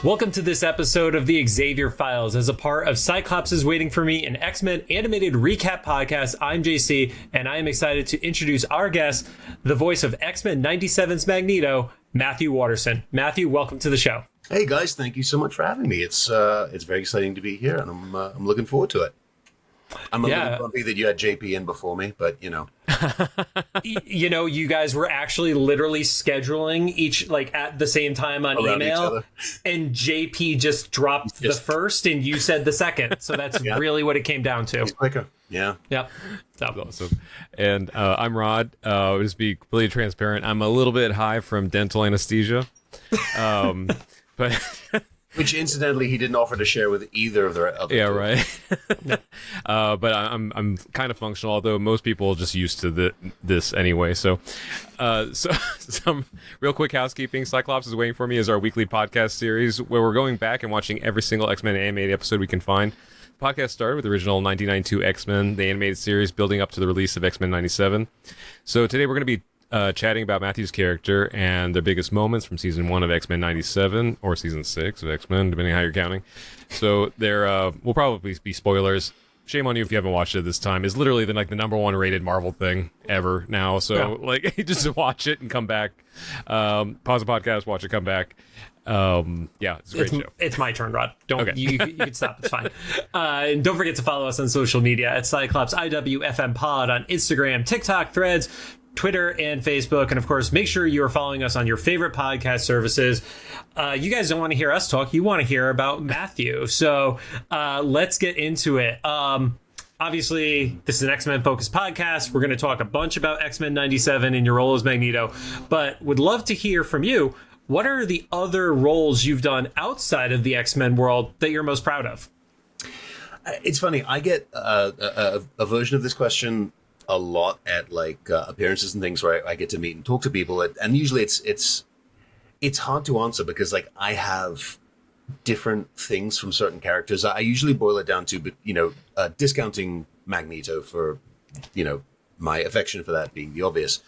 Welcome to this episode of the Xavier Files. As a part of Cyclops is Waiting for Me, an X-Men animated recap podcast, I'm JC, and I am excited to introduce our guest, the voice of X-Men 97's Magneto, Matthew Waterson. Matthew, welcome to the show. Hey guys, thank you so much for having me. It's very exciting to be here, and I'm looking forward to it. I'm a little grumpy that you had JP in before me, but you know. You guys were actually literally scheduling each at the same time on around email, and JP just dropped the first and you said the second. So that's really what it came down to. He's quicker. Yeah. Yep. That's awesome. And I'm Rod. Just be completely transparent. I'm a little bit high from dental anesthesia. But which, incidentally, he didn't offer to share with either of their other. Yeah, two. Right. But I'm kind of functional, although most people are just used to this anyway. So some real quick housekeeping. Cyclops is Waiting for Me is our weekly podcast series where we're going back and watching every single X-Men animated episode we can find. The podcast started with the original 1992 X-Men, the animated series, building up to the release of X-Men 97. So today we're going to be chatting about Matthew's character and their biggest moments from season 1 of X-Men 97 or season 6 of X-Men, depending on how you're counting. So there will probably be spoilers. Shame on you if you haven't watched it this time. It's literally the number one rated Marvel thing ever now. So just watch it and come back. Pause the podcast, watch it, come back. It's a great show. It's my turn, Rod. You can stop. It's fine. And don't forget to follow us on social media at Cyclops IWFM Pod on Instagram, TikTok, Threads, Twitter, and Facebook. And of course, make sure you are following us on your favorite podcast services. You guys don't want to hear us talk. You want to hear about Matthew. So let's get into it. Obviously, this is an X-Men focused podcast. We're going to talk a bunch about X-Men 97 and your role as Magneto, but would love to hear from you. What are the other roles you've done outside of the X-Men world that you're most proud of? It's funny. I get a version of this question a lot at appearances and things where I get to meet and talk to people, and usually it's hard to answer because I have different things from certain characters. I usually boil it down to discounting Magneto for my affection for that being the obvious.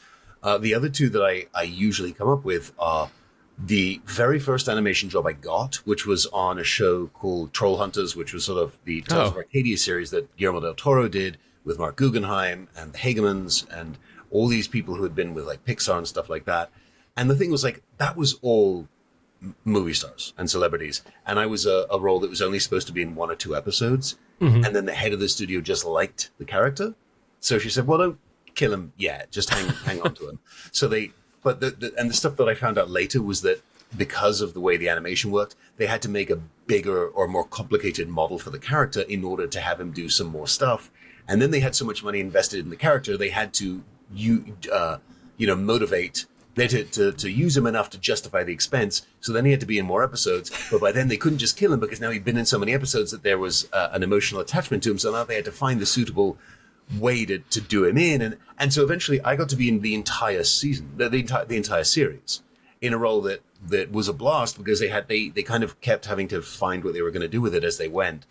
The other two that I usually come up with are the very first animation job I got, which was on a show called Troll Hunters, which was sort of the Tales of Arcadia series that Guillermo del Toro did with Mark Guggenheim and the Hagemans and all these people who had been with Pixar and stuff like that. And the thing was that was all movie stars and celebrities. And I was a role that was only supposed to be in 1 or 2 episodes. Mm-hmm. And then the head of the studio just liked the character. So she said, well, don't kill him yet. Just hang on to him. So the stuff that I found out later was that because of the way the animation worked, they had to make a bigger or more complicated model for the character in order to have him do some more stuff. And then they had so much money invested in the character, they had to, motivate. They had to use him enough to justify the expense. So then he had to be in more episodes. But by then they couldn't just kill him because now he'd been in so many episodes that there was an emotional attachment to him. So now they had to find the suitable way to do him in. And so eventually I got to be in the entire season, the entire series, in a role that was a blast because they kind of kept having to find what they were going to do with it as they went.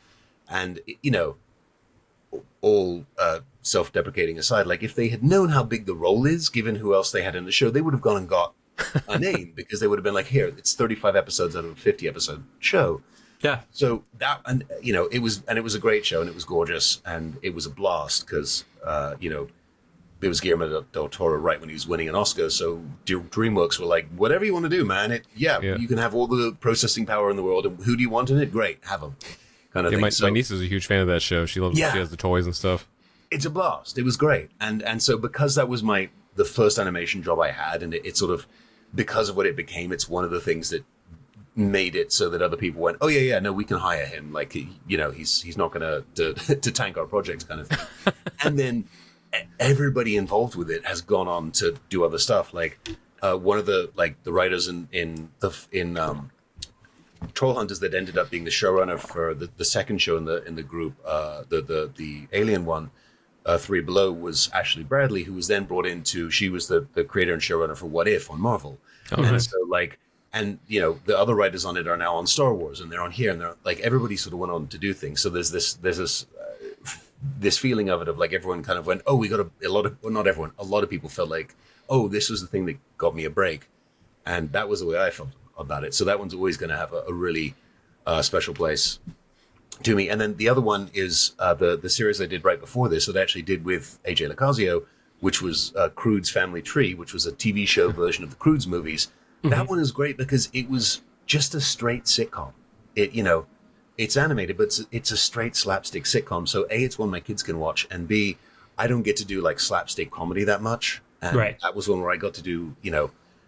And, all self-deprecating aside, if they had known how big the role is, given who else they had in the show, they would have gone and got a name because they would have been here, it's 35 episodes out of a 50 episode show. Yeah. So that, and it was a great show and it was gorgeous and it was a blast because, it was Guillermo del Toro right when he was winning an Oscar. So DreamWorks were like, whatever you want to do, man. You can have all the processing power in the world. And who do you want in it? Great. Have them. Kind of thing. My niece is a huge fan of that show. She loves. She has the toys and stuff. It's a blast. It was great, and so because that was the first animation job I had, and it sort of because of what it became, it's one of the things that made it so that other people went, oh yeah, no, we can hire him. He's not going to tank our projects, kind of thing. And then everybody involved with it has gone on to do other stuff. One of the writers in Troll Hunters that ended up being the showrunner for the second show in the group, the Alien one, Three Below, was Ashley Bradley, who was then brought into. She was the creator and showrunner for What If on Marvel, nice. So the other writers on it are now on Star Wars, and they're on here, and they're everybody sort of went on to do things. So there's this feeling of it of everyone kind of went, oh, we got a lot of, well, not everyone, a lot of people felt oh, this was the thing that got me a break, and that was the way I felt about it. So that one's always going to have a really special place to me. And then the other one is the series I did right before this that I actually did with AJ Locasio, which was Crude's Family Tree, which was a TV show version of the Crude's movies. That one is great because it was just a straight sitcom. It's animated, but it's a straight slapstick sitcom. So A, it's one my kids can watch, and B, I don't get to do like slapstick comedy that much. And that was one where I got to do,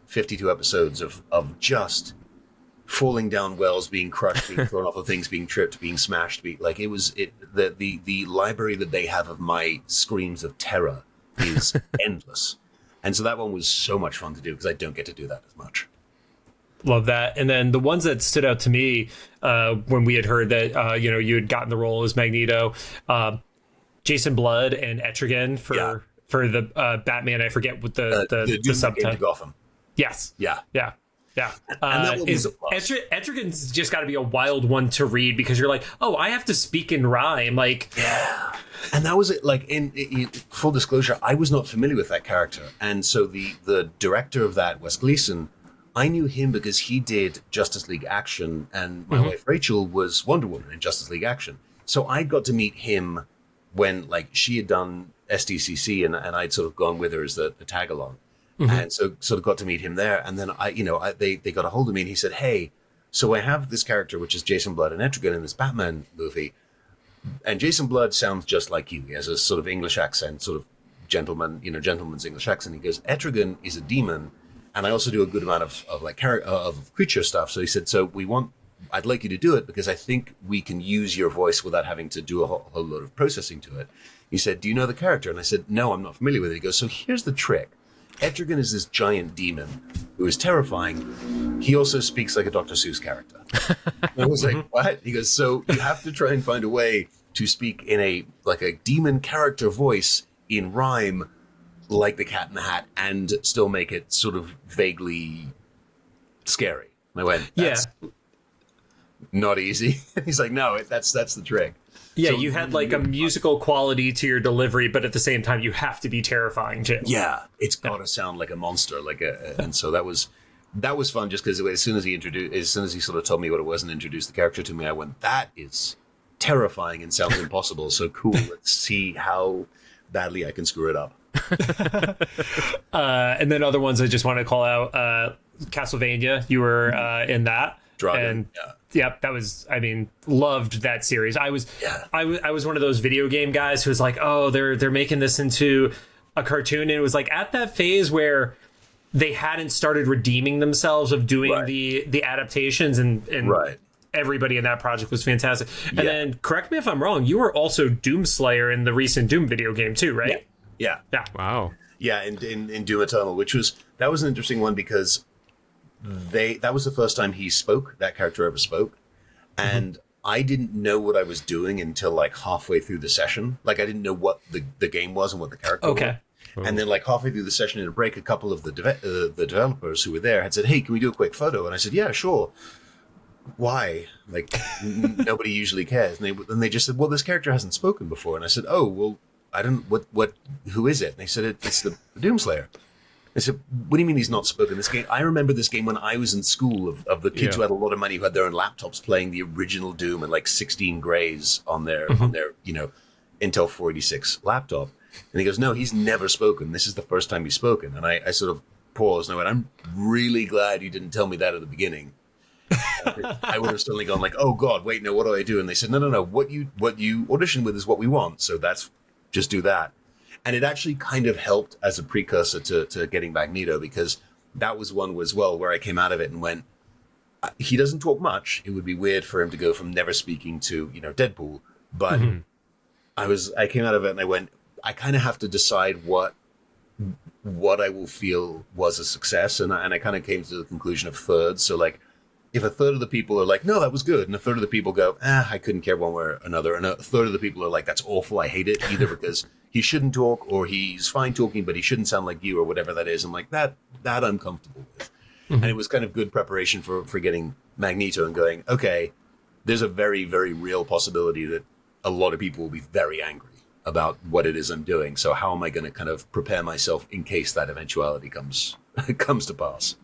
52 episodes of just falling down wells, being crushed, being thrown off of things, being tripped, being smashed. The library that they have of my screams of terror is endless. And so that one was so much fun to do because I don't get to do that as much. Love that. And then the ones that stood out to me when we had heard that, you had gotten the role as Magneto, Jason Blood and Etrigan for the Batman. I forget what the subtitle. Gotham. Yes. Yeah. Yeah. Yeah. And that one was a plus. Etrigan's just got to be a wild one to read because you're like, oh, I have to speak in rhyme. Like, yeah. And that was it. Like, in full disclosure, I was not familiar with that character. And so the director of that, Wes Gleason, I knew him because he did Justice League Action, and my wife Rachel was Wonder Woman in Justice League Action. So I got to meet him when, like, she had done SDCC, and I'd sort of gone with her as the tag along. And so sort of got to meet him there. And then they got a hold of me, and he said, hey, so I have this character, which is Jason Blood and Etrigan in this Batman movie. And Jason Blood sounds just like you. He has a sort of English accent, sort of gentleman's English accent. He goes, Etrigan is a demon. And I also do a good amount of creature stuff. So he said, I'd like you to do it because I think we can use your voice without having to do a whole lot of processing to it. He said, do you know the character? And I said, no, I'm not familiar with it. He goes, so here's the trick. Etrigan is this giant demon who is terrifying. He also speaks like a Dr. Seuss character. And I was like, what? He goes, so you have to try and find a way to speak in a demon character voice in rhyme, like the Cat in the Hat, and still make it sort of vaguely scary. And I went, that's not easy. He's like, no, that's the trick. Yeah, So you had like a musical quality to your delivery, but at the same time, you have to be terrifying too. Yeah, it's got to sound like a monster, and so that was fun. Just because as soon as he sort of told me what it was and introduced the character to me, I went, that is terrifying and sounds impossible. So cool. Let's see how badly I can screw it up. And then other ones I just want to call out, Castlevania, you were in that. Dragon, and yep, that was, loved that series. I was one of those video game guys who was like, oh, they're making this into a cartoon. And it was like at that phase where they hadn't started redeeming themselves of doing the adaptations and everybody in that project was fantastic. And then correct me if I'm wrong, you were also Doomslayer in the recent Doom video game too, right? Yeah. Wow. Yeah, in Doom Eternal, that was an interesting one because that was the first time that character ever spoke. And I didn't know what I was doing until like halfway through the session. Like I didn't know what the game was and what the character was. And then like halfway through the session in a break, a couple of the developers who were there had said, hey, can we do a quick photo? And I said, yeah, sure. Why? Like nobody usually cares. And they just said, well, this character hasn't spoken before. And I said, oh, well, I don't, who is it? And they said, it's the Doomslayer. I said, what do you mean he's not spoken this game? I remember this game when I was in school of the kids who had a lot of money who had their own laptops playing the original Doom and like 16 grays on their Intel 486 laptop. And he goes, no, he's never spoken. This is the first time he's spoken. And I sort of paused and I went, I'm really glad you didn't tell me that at the beginning. I would have suddenly gone like, oh God, wait, no, what do I do? And they said, no, what you audition with is what we want. So just do that. And it actually kind of helped as a precursor to getting Magneto because that was one as well where I came out of it and went, he doesn't talk much. It would be weird for him to go from never speaking to, Deadpool. But I came out of it and I went, I kind of have to decide what I will feel was a success. And I kind of came to the conclusion of thirds. So like, if a third of the people are like, no, that was good. And a third of the people go, I couldn't care one way or another. And a third of the people are like, that's awful. I hate it either because he shouldn't talk or he's fine talking, but he shouldn't sound like you or whatever that is. I'm like, that I'm comfortable with. And it was kind of good preparation for getting Magneto and going, okay, there's a very, very real possibility that a lot of people will be very angry about what it is I'm doing. So how am I going to kind of prepare myself in case that eventuality comes to pass?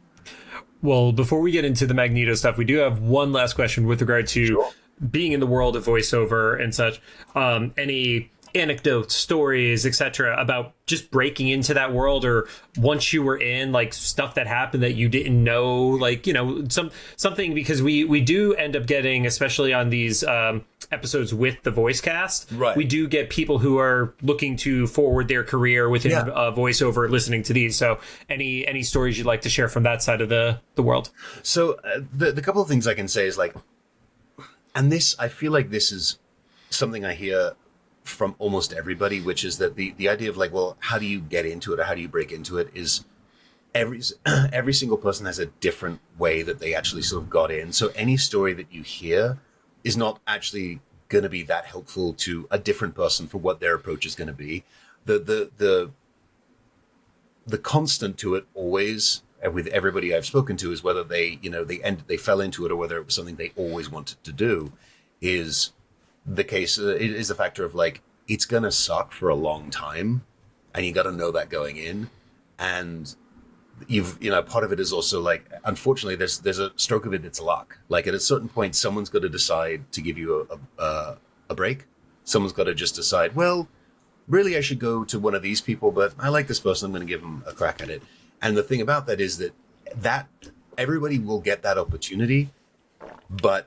Well, before we get into the Magneto stuff, we do have one last question with regard to being in the world of voiceover and such. Any anecdotes, stories, etc., about just breaking into that world, or once you were in, like stuff that happened that you didn't know, like, you know, something, because we do end up getting, especially on these episodes with the voice cast, right, we do get people who are looking to forward their career within voiceover listening to these. So any stories you'd like to share from that side of the world? So the couple of things I can say is, like, and this, I feel like this is something I hear from almost everybody, which is that the idea of, like, well, how do you get into it, or how do you break into it, is every single person has a different way that they actually sort of got in. So any story that you hear is not actually going to be that helpful to a different person for what their approach is going to be. The constant to it always, with everybody I've spoken to, is whether they fell into it, or whether it was something they always wanted to do, is the case. It is a factor of, like, it's going to suck for a long time, and you got to know that going in. And part of it is also, like, unfortunately, there's a stroke of it that's luck. Like, at a certain point, someone's got to decide to give you a break. Someone's got to just decide, well, really, I should go to one of these people, but I like this person, I'm going to give them a crack at it. And the thing about that is that everybody will get that opportunity, but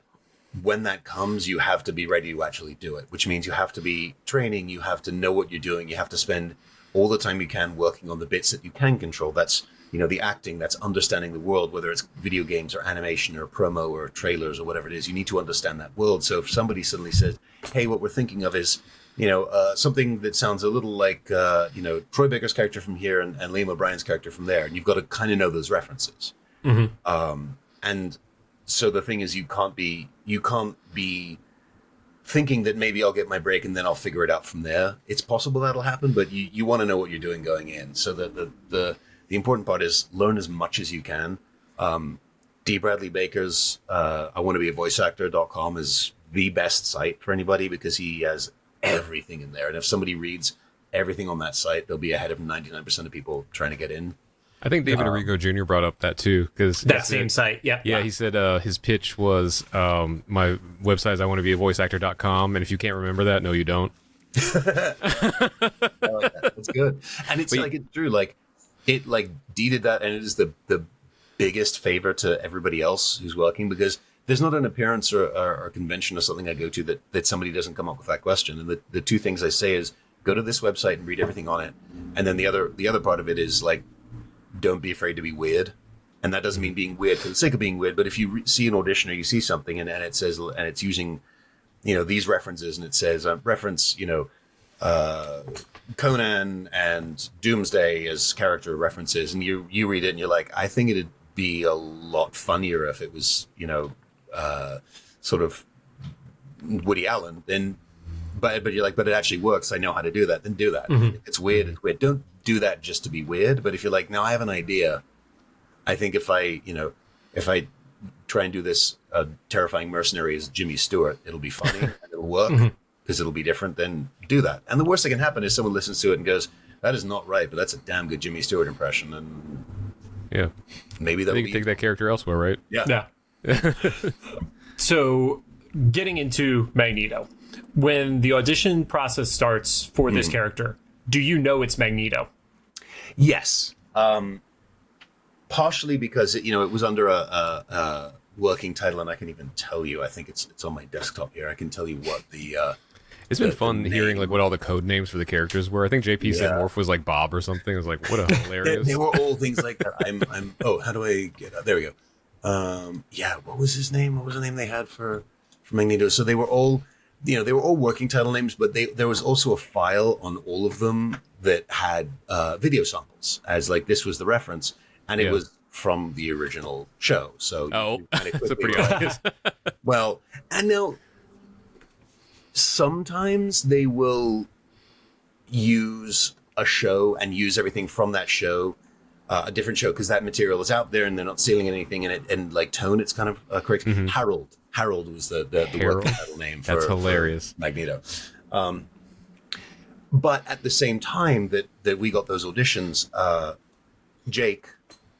when that comes, you have to be ready to actually do it, which means you have to be training, you have to know what you're doing, you have to spend all the time you can working on the bits that you can control. That's, the acting, that's understanding the world, whether it's video games or animation or promo or trailers or whatever it is. You need to understand that world. So if somebody suddenly says, hey, what we're thinking of is, something that sounds a little like, Troy Baker's character from here and Liam O'Brien's character from there, and you've got to kind of know those references. Mm-hmm. And so the thing is, you can't be thinking that maybe I'll get my break and then I'll figure it out from there. It's possible that'll happen, but you want to know what you're doing going in. So the important part is learn as much as you can. D. Bradley Baker's I want to be a voice actor.com is the best site for anybody, because he has everything in there. And if somebody reads everything on that site, they'll be ahead of 99% of people trying to get in. I think David Arrigo Jr. brought up that too, because that same site. Yeah. He said his pitch was my website is I want to be a voice actor.com. And if you can't remember that, no, you don't. I like that. That's good. And it's it's true. Like, D did that, and it is the biggest favor to everybody else who's working, because there's not an appearance or convention or something I go to that somebody doesn't come up with that question. And the two things I say is, go to this website and read everything on it. And then the other part of it is, like, don't be afraid to be weird. And that doesn't mean being weird for the sake of being weird, but if you see an audition or you see something and it says, and it's using, these references, and it says reference, Conan and Doomsday as character references, and you read it and you're like, I think it'd be a lot funnier if it was, sort of Woody Allen. Then, but you're like, but it actually works. I know how to do that. Then do that. Mm-hmm. It's weird. It's weird. Don't do that just to be weird. But if you're like, now I have an idea. I think if I try and do this terrifying mercenary as Jimmy Stewart, it'll be funny and it'll work because it'll be different. Then do that. And the worst that can happen is someone listens to it and goes, that is not right, but that's a damn good Jimmy Stewart impression. And yeah, maybe that you can take that character elsewhere, right? Yeah. So getting into Magneto, when the audition process starts for this character, do you know it's Magneto? Yes. Partially because it was under a working title, and I can even tell you. I think it's on my desktop here. I can tell you what the. It's been fun hearing like what all the code names for the characers were. I think JP said Morph was like Bob or something. I was like, what a hilarious. they were all things like that. I'm. Oh, how do I get? There we go. What was his name? What was the name they had for Magneto? So they were all. They were all working title names, but there was also a file on all of them that had video samples as like this was the reference, and it was from the original show. So that's pretty obvious. Well, and now sometimes they will use a show and use everything from that show, a different show, because that material is out there and they're not stealing anything in it. And like tone, it's kind of correct. Mm-hmm. Harold was the working title name for, that's hilarious. For Magneto. But at the same time that we got those auditions, Jake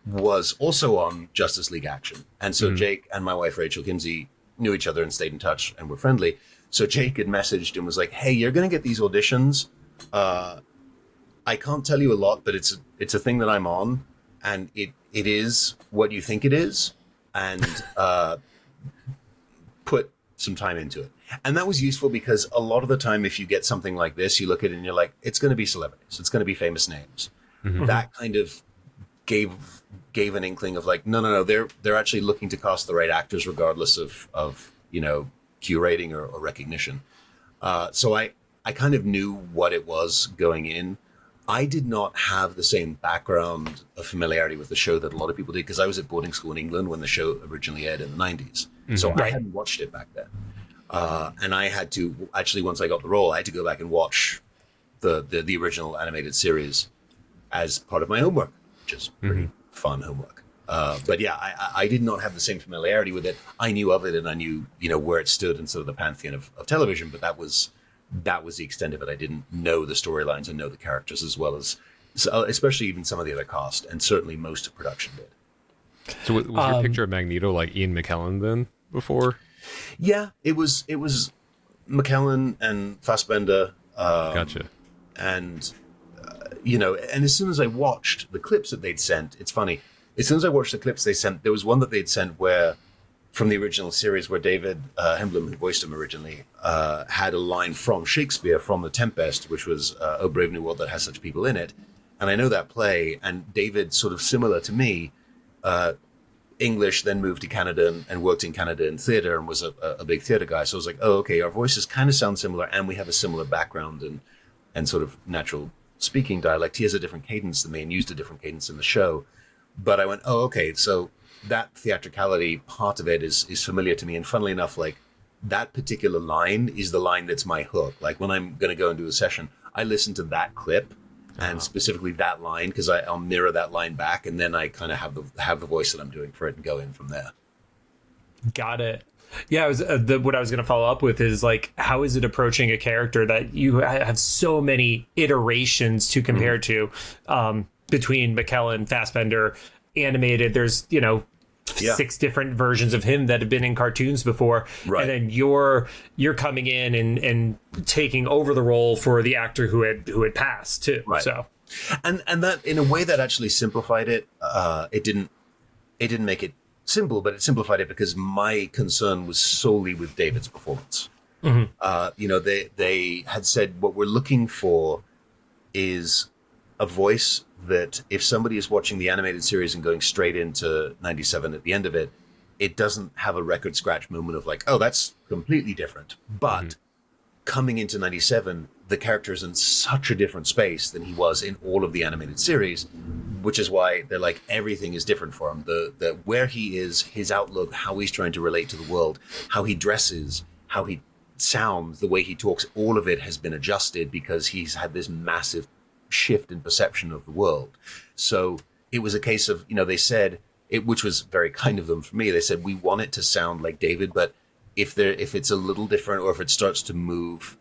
was also on Justice League Action. And so Jake and my wife, Rachel Kinsey, knew each other and stayed in touch and were friendly. So Jake had messaged and was like, hey, you're going to get these auditions. I can't tell you a lot, but it's a thing that I'm on, and it is what you think it is, and put some time into it. And that was useful because a lot of the time, if you get something like this, you look at it and you're like, it's going to be celebrities. It's going to be famous names. That kind of gave an inkling of like, no, they're actually looking to cast the right actors regardless of Q rating or recognition. So I kind of knew what it was going in. I did not have the same background of familiarity with the show that a lot of people did because I was at boarding school in England when the show originally aired in the 90s. So I hadn't watched it back then. And I had to, actually, once I got the role, I had to go back and watch the original animated series as part of my homework, which is pretty fun homework. But yeah, I did not have the same familiarity with it. I knew of it and I knew, where it stood in sort of the pantheon of television, but that was the extent of it. I didn't know the storylines and know the characters as well as, especially even some of the other cast, and certainly most of production did. So was your picture of Magneto like Ian McKellen then before? Yeah, it was McKellen and Fassbender. Gotcha. And, and as soon as I watched the clips that they'd sent, it's funny. As soon as I watched the clips they sent, there was one that they'd sent from the original series where David Hemblum, who voiced him originally, had a line from Shakespeare, from The Tempest, which was, "O brave new world that has such people in it." And I know that play, and David, sort of similar to me, English, then moved to Canada and worked in Canada in theater and was a big theater guy. So I was like, oh, okay, our voices kind of sound similar and we have a similar background and sort of natural speaking dialect. He has a different cadence than me and used a different cadence in the show. But I went, oh, okay, so that theatricality part of it is familiar to me. And funnily enough, like that particular line is the line that's my hook. Like when I'm going to go and do a session, I listen to that clip and specifically that line because I'll mirror that line back, and then I kind of have the voice that I'm doing for it and go in from there. Got it. Yeah, what I was going to follow up with is like, how is it approaching a character that you have so many iterations to compare to between McKellen, Fassbender, animated? There's 6 different versions of him that have been in cartoons before, right. And then you're coming in and taking over the role for the actor who had passed too. Right. So, and that in a way that actually simplified it. It didn't make it simple, but it simplified it because my concern was solely with David's performance. They had said what we're looking for is a voice that if somebody is watching the animated series and going straight into 97 at the end of it, it doesn't have a record scratch moment of like, oh, that's completely different. But coming into 97, the character is in such a different space than he was in all of the animated series, which is why they're like, everything is different for him. The where he is, his outlook, how he's trying to relate to the world, how he dresses, how he sounds, the way he talks, all of it has been adjusted because he's had this massive shift in perception of the world. So it was a case of, they said it, which was very kind of them for me. They said, we want it to sound like David, but if it's a little different, or if it starts to move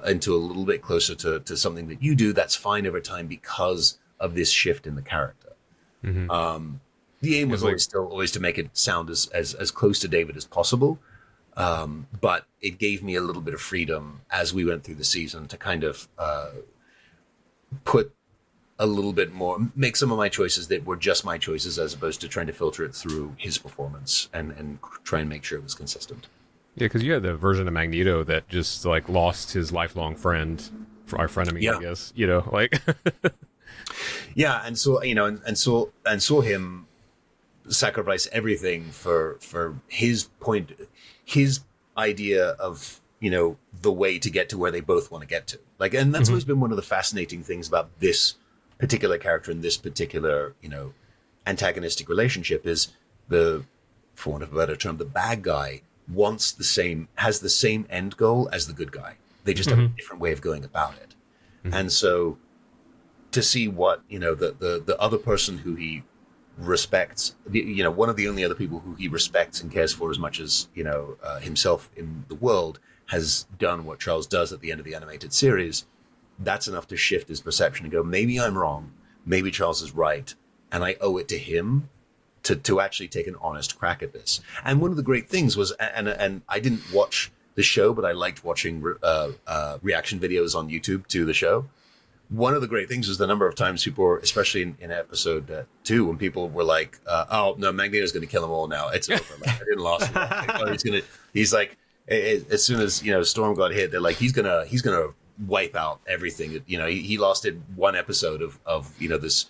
into a little bit closer to something that you do, that's fine over time because of this shift in the character. The aim was always to make it sound as close to David as possible. But it gave me a little bit of freedom as we went through the season to kind of put a little bit more, make some of my choices that were just my choices as opposed to trying to filter it through his performance and try and make sure it was consistent. Yeah, because you had the version of Magneto that just like lost his lifelong friend, our frenemy, I guess, like. Yeah, and so and saw him sacrifice everything for his point, his idea of the way to get to where they both want to get to. Like, and that's always been one of the fascinating things about this particular character and this particular antagonistic relationship is for want of a better term, the bad guy has the same end goal as the good guy. They just have a different way of going about it. And so to see what, the other person who he respects, one of the only other people who he respects and cares for as much as, himself in the world has done what Charles does at the end of the animated series, that's enough to shift his perception and go, maybe I'm wrong. Maybe Charles is right. and I owe it to him to actually take an honest crack at this. And one of the great things was, and I didn't watch the show, but I liked watching reaction videos on YouTube to the show. One of the great things was the number of times people were, especially in episode 2, when people were like, "Oh no, Magneto's going to kill them all now. It's over. Like, I didn't last." Like, oh, he's like, as soon as Storm got hit, they're like, he's gonna wipe out everything. He lasted one episode of this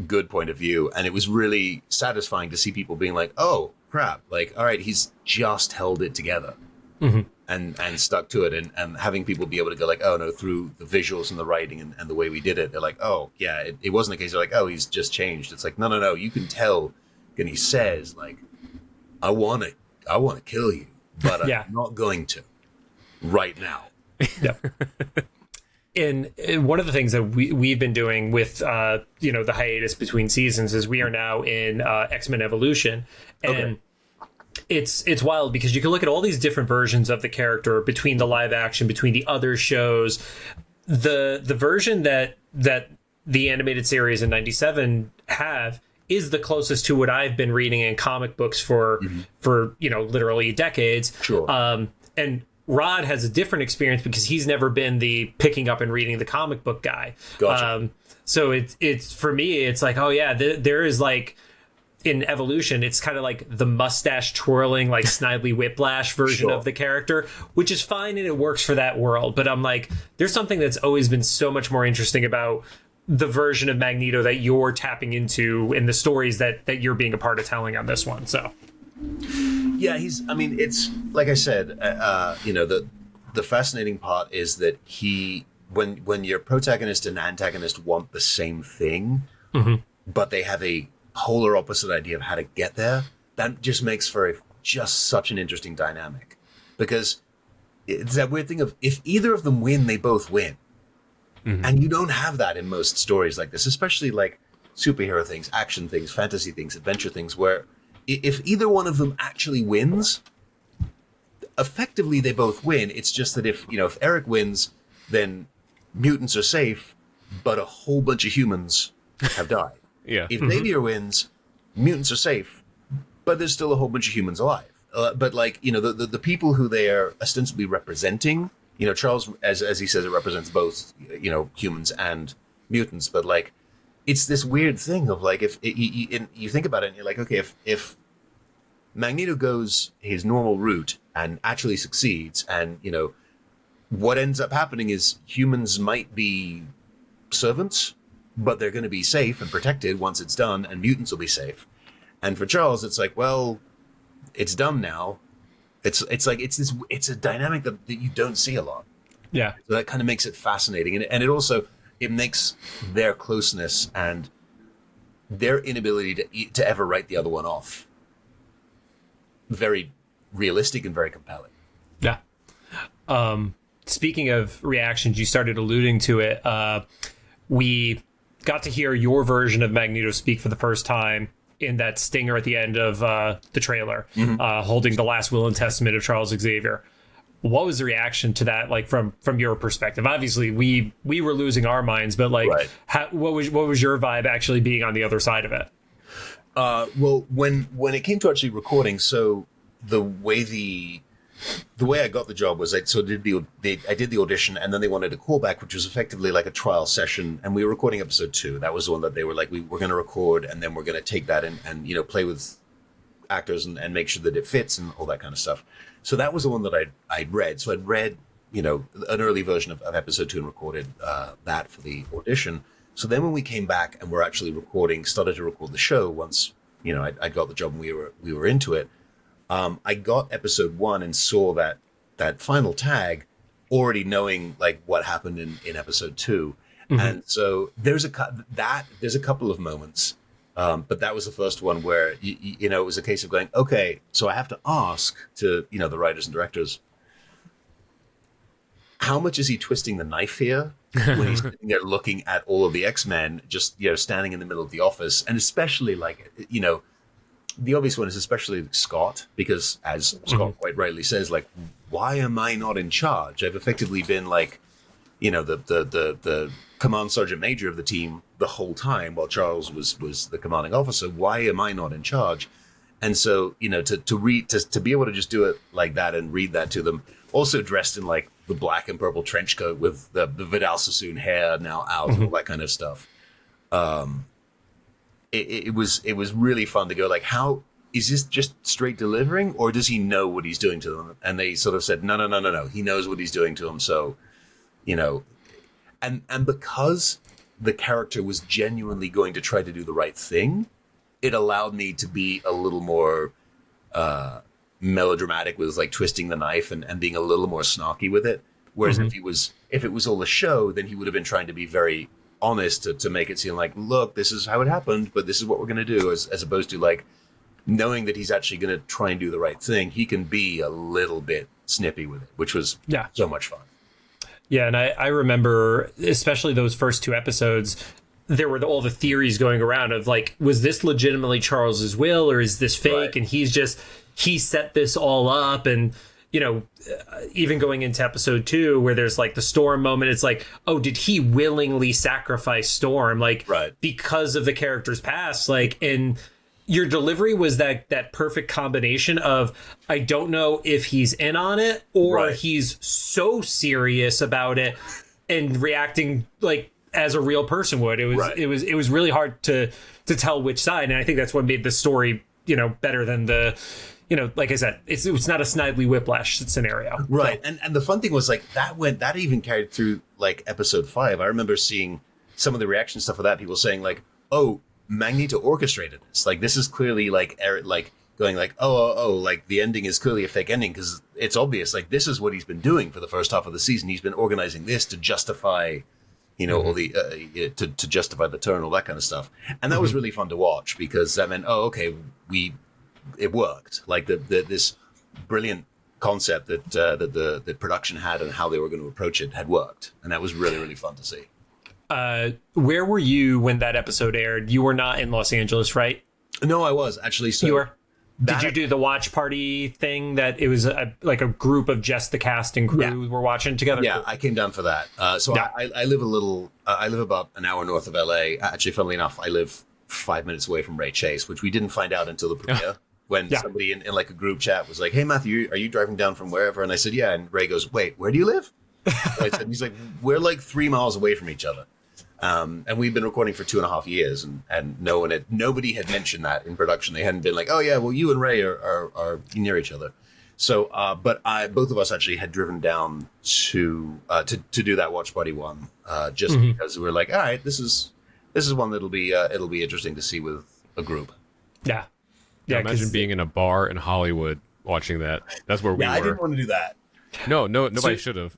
good point of view, and it was really satisfying to see people being like, "Oh crap! Like, all right, he's just held it together." Mm-hmm. And stuck to it, and having people be able to go like, oh no, through the visuals and the writing and the way we did it, they're like, oh yeah, it wasn't a case of like, oh, he's just changed. It's like, no, you can tell. And he says like, I want to kill you, but I'm not going to right now. Yeah. And one of the things that we've been doing with the hiatus between seasons is we are now in X-Men Evolution, and okay. It's wild because you can look at all these different versions of the character between the live action, between the other shows. The version that the animated series in '97 have is the closest to what I've been reading in comic books for literally decades. Sure. And Rod has a different experience because he's never been the picking up and reading the comic book guy. Gotcha. So it's for me, it's like, oh yeah, there is like, in Evolution, it's kind of like the mustache twirling, like Snidely Whiplash version of the character, which is fine and it works for that world. But I'm like, there's something that's always been so much more interesting about the version of Magneto that you're tapping into in the stories that you're being a part of telling on this one. So, yeah, it's like I said, the fascinating part is that when your protagonist and antagonist want the same thing, mm-hmm. but they have a polar opposite idea of how to get there, that just makes for just such an interesting dynamic, because it's that weird thing of if either of them win, they both win. Mm-hmm. And you don't have that in most stories like this, especially like superhero things, action things, fantasy things, adventure things, where if either one of them actually wins, effectively they both win. It's just that if Eric wins, then mutants are safe, but a whole bunch of humans have died. Yeah. If Xavier wins, mutants are safe, but there's still a whole bunch of humans alive. But like, the people who they are ostensibly representing, Charles, as he says, it represents both, humans and mutants. But like, it's this weird thing of like, if you think about it and you're like, okay, if Magneto goes his normal route and actually succeeds, and, what ends up happening is humans might be servants, but they're going to be safe and protected once it's done, and mutants will be safe. And for Charles, it's like, well, it's done now. It's a dynamic that you don't see a lot. Yeah. So that kind of makes it fascinating, and it makes their closeness and their inability to ever write the other one off very realistic and very compelling. Yeah. Speaking of reactions, you started alluding to it. We got to hear your version of Magneto speak for the first time in that stinger at the end of the trailer, mm-hmm. Holding the last will and testament of Charles Xavier. What was the reaction to that, like from your perspective? Obviously, we were losing our minds, but like, right. What was your vibe actually being on the other side of it? Well, when it came to actually recording, so the way I got the job was I did the audition, and then they wanted a callback, which was effectively like a trial session, and we were recording episode 2. That was the one that they were like, we're going to record, and then we're going to take that and play with actors and make sure that it fits and all that kind of stuff. So that was the one that I'd read. So I'd read, an early version of episode 2 and recorded that for the audition. So then when we came back and we're actually started to record the show once, I got the job and we were into it. I got episode 1 and saw that final tag, already knowing like what happened in episode 2. Mm-hmm. And so there's a couple of moments, but that was the first one where it was a case of going, okay, so I have to ask to the writers and directors, how much is he twisting the knife here when he's sitting there looking at all of the X-Men just standing in the middle of the office, and especially like the obvious one is especially Scott, because as Scott quite rightly says, like, why am I not in charge? I've effectively been like, the command sergeant major of the team the whole time while Charles was the commanding officer. Why am I not in charge? And so, to be able to just do it like that and read that to them, also dressed in like the black and purple trench coat with the Vidal Sassoon hair now out and all that kind of stuff. It was really fun to go like, how is this just straight delivering, or does he know what he's doing to them? And they sort of said, no. He knows what he's doing to them. So, and because the character was genuinely going to try to do the right thing, it allowed me to be a little more melodramatic with like twisting the knife and being a little more snarky with it. Whereas if it was all a show, then he would have been trying to be very honest to make it seem like, look, this is how it happened, but this is what we're going to do, as opposed to like knowing that he's actually going to try and do the right thing. He can be a little bit snippy with it, which was so much fun. Yeah, and I remember, especially those first two episodes, there were all the theories going around of like, was this legitimately Charles's will, or is this fake? Right. And he set this all up. And, even going into episode 2, where there's like the Storm moment, it's like, oh, did he willingly sacrifice Storm? Like, because of the character's past, like, and your delivery was that perfect combination of, I don't know if he's in on it or he's so serious about it and reacting like as a real person would. It was really hard to tell which side. And I think that's what made the story, better than the, like I said, it's not a Snidely Whiplash scenario. Right. So. And the fun thing was like that even carried through like episode 5. I remember seeing some of the reaction stuff of that, people saying like, oh, Magneto orchestrated this. Like, this is clearly like Eric, like going like, oh, like the ending is clearly a fake ending, because it's obvious. Like, this is what he's been doing for the first half of the season. He's been organizing this to justify, all the to justify the turn, all that kind of stuff. And that was really fun to watch, because that meant, oh, okay, it worked. Like this brilliant concept that the production had and how they were going to approach it had worked, and that was really, really fun to see. Where were you when that episode aired? You were not in Los Angeles, right? No, I was actually. So you were. Did you do the watch party thing? That it was like a group of just the cast and crew were watching together. Yeah, I came down for that. I live I live about an hour north of LA. Actually, funnily enough, I live 5 minutes away from Ray Chase, which we didn't find out until the premiere. When somebody in like a group chat was like, "Hey Matthew, are you driving down from wherever?" And I said, "Yeah." And Ray goes, "Wait, where do you live?" I said, he's like, "We're like 3 miles away from each other." And we've been recording for 2.5 years, and nobody had mentioned that in production. They hadn't been like, "Oh yeah, well you and Ray are near each other." So, but both of us actually had driven down to do that watch party one, just because we were like, all right, this is one that'll be interesting to see with a group. Yeah. Yeah, imagine being in a bar in Hollywood watching that. That's where we were. I didn't want to do that. No, nobody should have.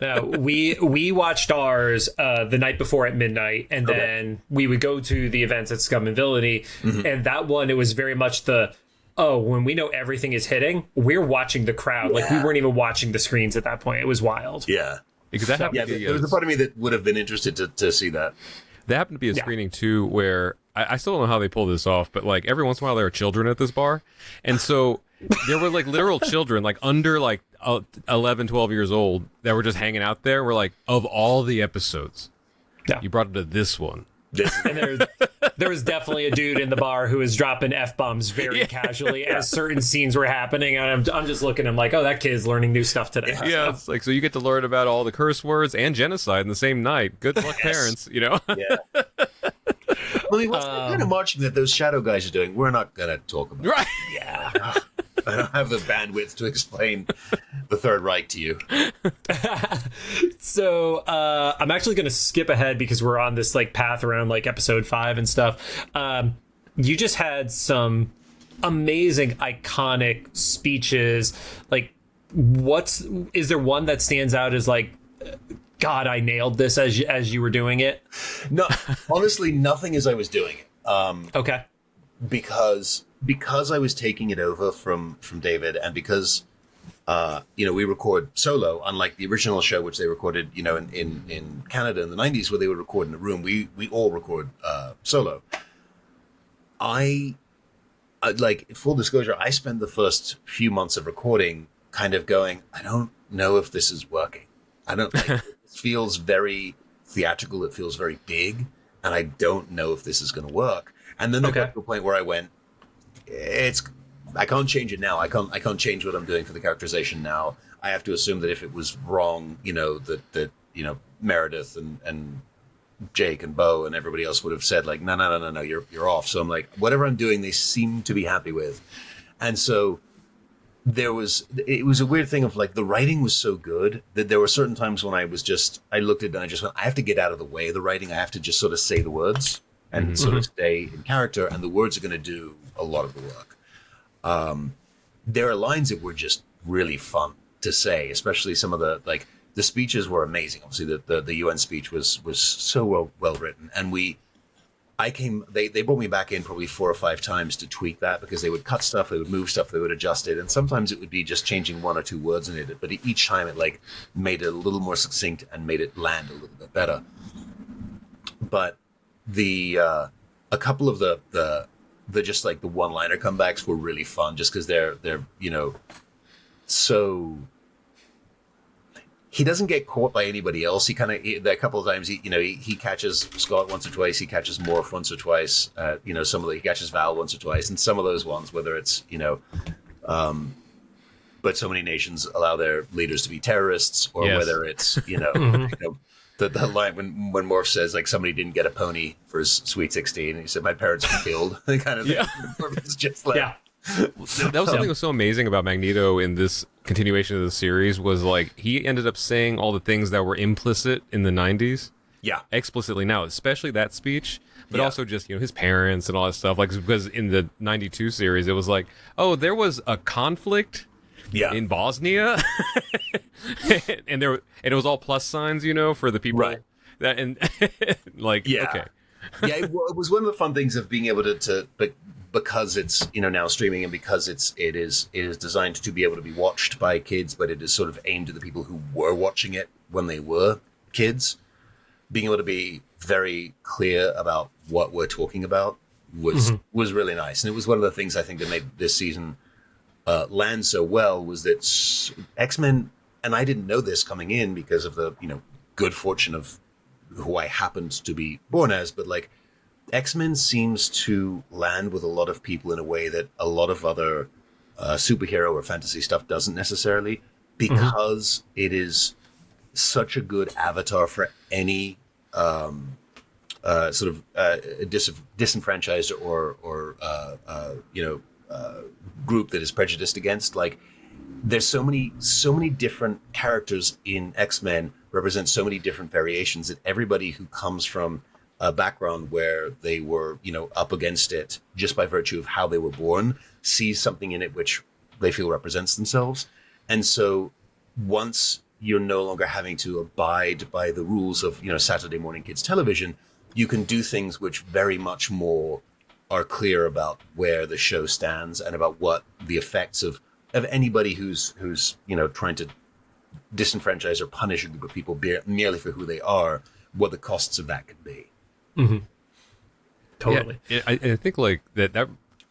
No, we watched ours the night before at midnight, and then we would go to the events at Scum and Villainy, and that one, it was very much when we know everything is hitting, we're watching the crowd. Like, we weren't even watching the screens at that point. It was wild. Yeah. Because that happened there was a part of me that would have been interested to see that. There happened to be a screening, too, where I still don't know how they pull this off, but, like, every once in a while there are children at this bar. And so there were, like, literal children, like, under, like, 11, 12 years old that were just hanging out there. We're like, of all the episodes, you brought it to this one. And there was definitely a dude in the bar who was dropping F-bombs very casually as certain scenes were happening. And I'm just looking at him like, oh, that kid's learning new stuff today. Yeah, it's like, so you get to learn about all the curse words and genocide in the same night. Good luck, parents, you know? Yeah. I mean, what's the kind of marching that those shadow guys are doing? We're not going to talk about. Right. Yeah. I don't have the bandwidth to explain the Third Reich to you. So I'm actually going to skip ahead because we're on this like path around like episode 5 and stuff. You just had some amazing, iconic speeches. Like, is there one that stands out as like, God, I nailed this as you were doing it? No, honestly, nothing as I was doing it. Okay. Because I was taking it over from David, and because we record solo, unlike the original show, which they recorded, in Canada in the 90s, where they would record in a room. We all record solo. I like, full disclosure, I spent the first few months of recording kind of going, I don't know if this is working. I don't like it feels very theatrical. It feels very big, and I don't know if this is going to work. And then I got to a point where I went, I can't change it now. I can't change what I'm doing for the characterization now. I have to assume that if it was wrong, that Meredith and Jake and Bo and everybody else would have said like, no, you're off. So I'm like, whatever I'm doing, they seem to be happy with. And so it was a weird thing of like, the writing was so good that there were certain times when I looked at it and I just went, I have to get out of the way of the writing. I have to just sort of say the words and sort of stay in character. And the words are going to do a lot of the work. There are lines that were just really fun to say, especially some of the speeches were amazing. Obviously the UN speech was so well written. And they brought me back in probably 4 or 5 times to tweak that, because they would cut stuff, they would move stuff, they would adjust it. And sometimes it would be just changing 1 or 2 words in it. But each time it like made it a little more succinct and made it land a little bit better. But a couple of the just like the one-liner comebacks were really fun, just because they're so he doesn't get caught by anybody else. A couple of times he catches Scott once or twice, he catches Morph once or twice, he catches Val once or twice, and some of those ones, whether it's but so many nations allow their leaders to be terrorists, or whether it's the line when Morph says like somebody didn't get a pony for his sweet 16, and he said my parents were killed. Kind of it's just like That was something that was so amazing about Magneto in this continuation of the series, was like he ended up saying all the things that were implicit in the 90s explicitly now, especially that speech, but also just his parents and all that stuff, like, because in the 92 series it was like, oh, there was a conflict in Bosnia and it was all plus signs for the people that, and like okay. It was one of the fun things of being able to because it's now streaming, and because it is designed to be able to be watched by kids, but it is sort of aimed at the people who were watching it when they were kids. Being able to be very clear about what we're talking about was really nice, and it was one of the things I think that made this season land so well, was that X-Men, and I didn't know this coming in because of the good fortune of who I happened to be born as, but like X-Men seems to land with a lot of people in a way that a lot of other superhero or fantasy stuff doesn't necessarily, because it is such a good avatar for any sort of disenfranchised or group that is prejudiced against. Like, there's so many different characters in X-Men, represent so many different variations, that everybody who comes from a background where they were, up against it just by virtue of how they were born, sees something in it which they feel represents themselves. And so once you're no longer having to abide by the rules of, Saturday morning kids television, you can do things which very much more are clear about where the show stands and about what the effects of anybody who's trying to disenfranchise or punish a group of people merely for who they are, what the costs of that could be. Totally. Yeah, I think like that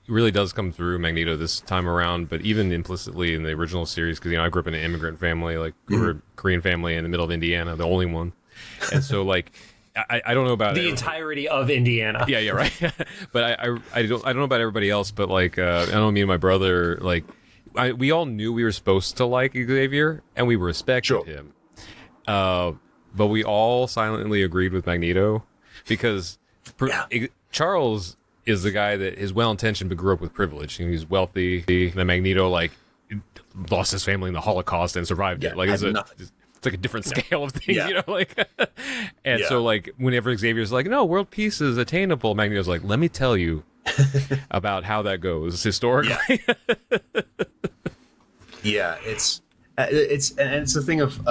really does come through Magneto this time around, but even implicitly in the original series, because I grew up in an immigrant family, like we're a Korean family in the middle of Indiana, the only one, and so like I don't know about the entirety of Indiana. Yeah, right. But I don't know about everybody else, but like I know me and my brother, like we all knew we were supposed to like Xavier and we respected him, but we all silently agreed with Magneto, because Charles is the guy that is well-intentioned but grew up with privilege. He's wealthy. The Magneto like lost his family in the Holocaust and survived it. Like it's like a different scale of things, and so like whenever Xavier's like, no, world peace is attainable, Magneto's like, let me tell you about how that goes historically. It's the thing of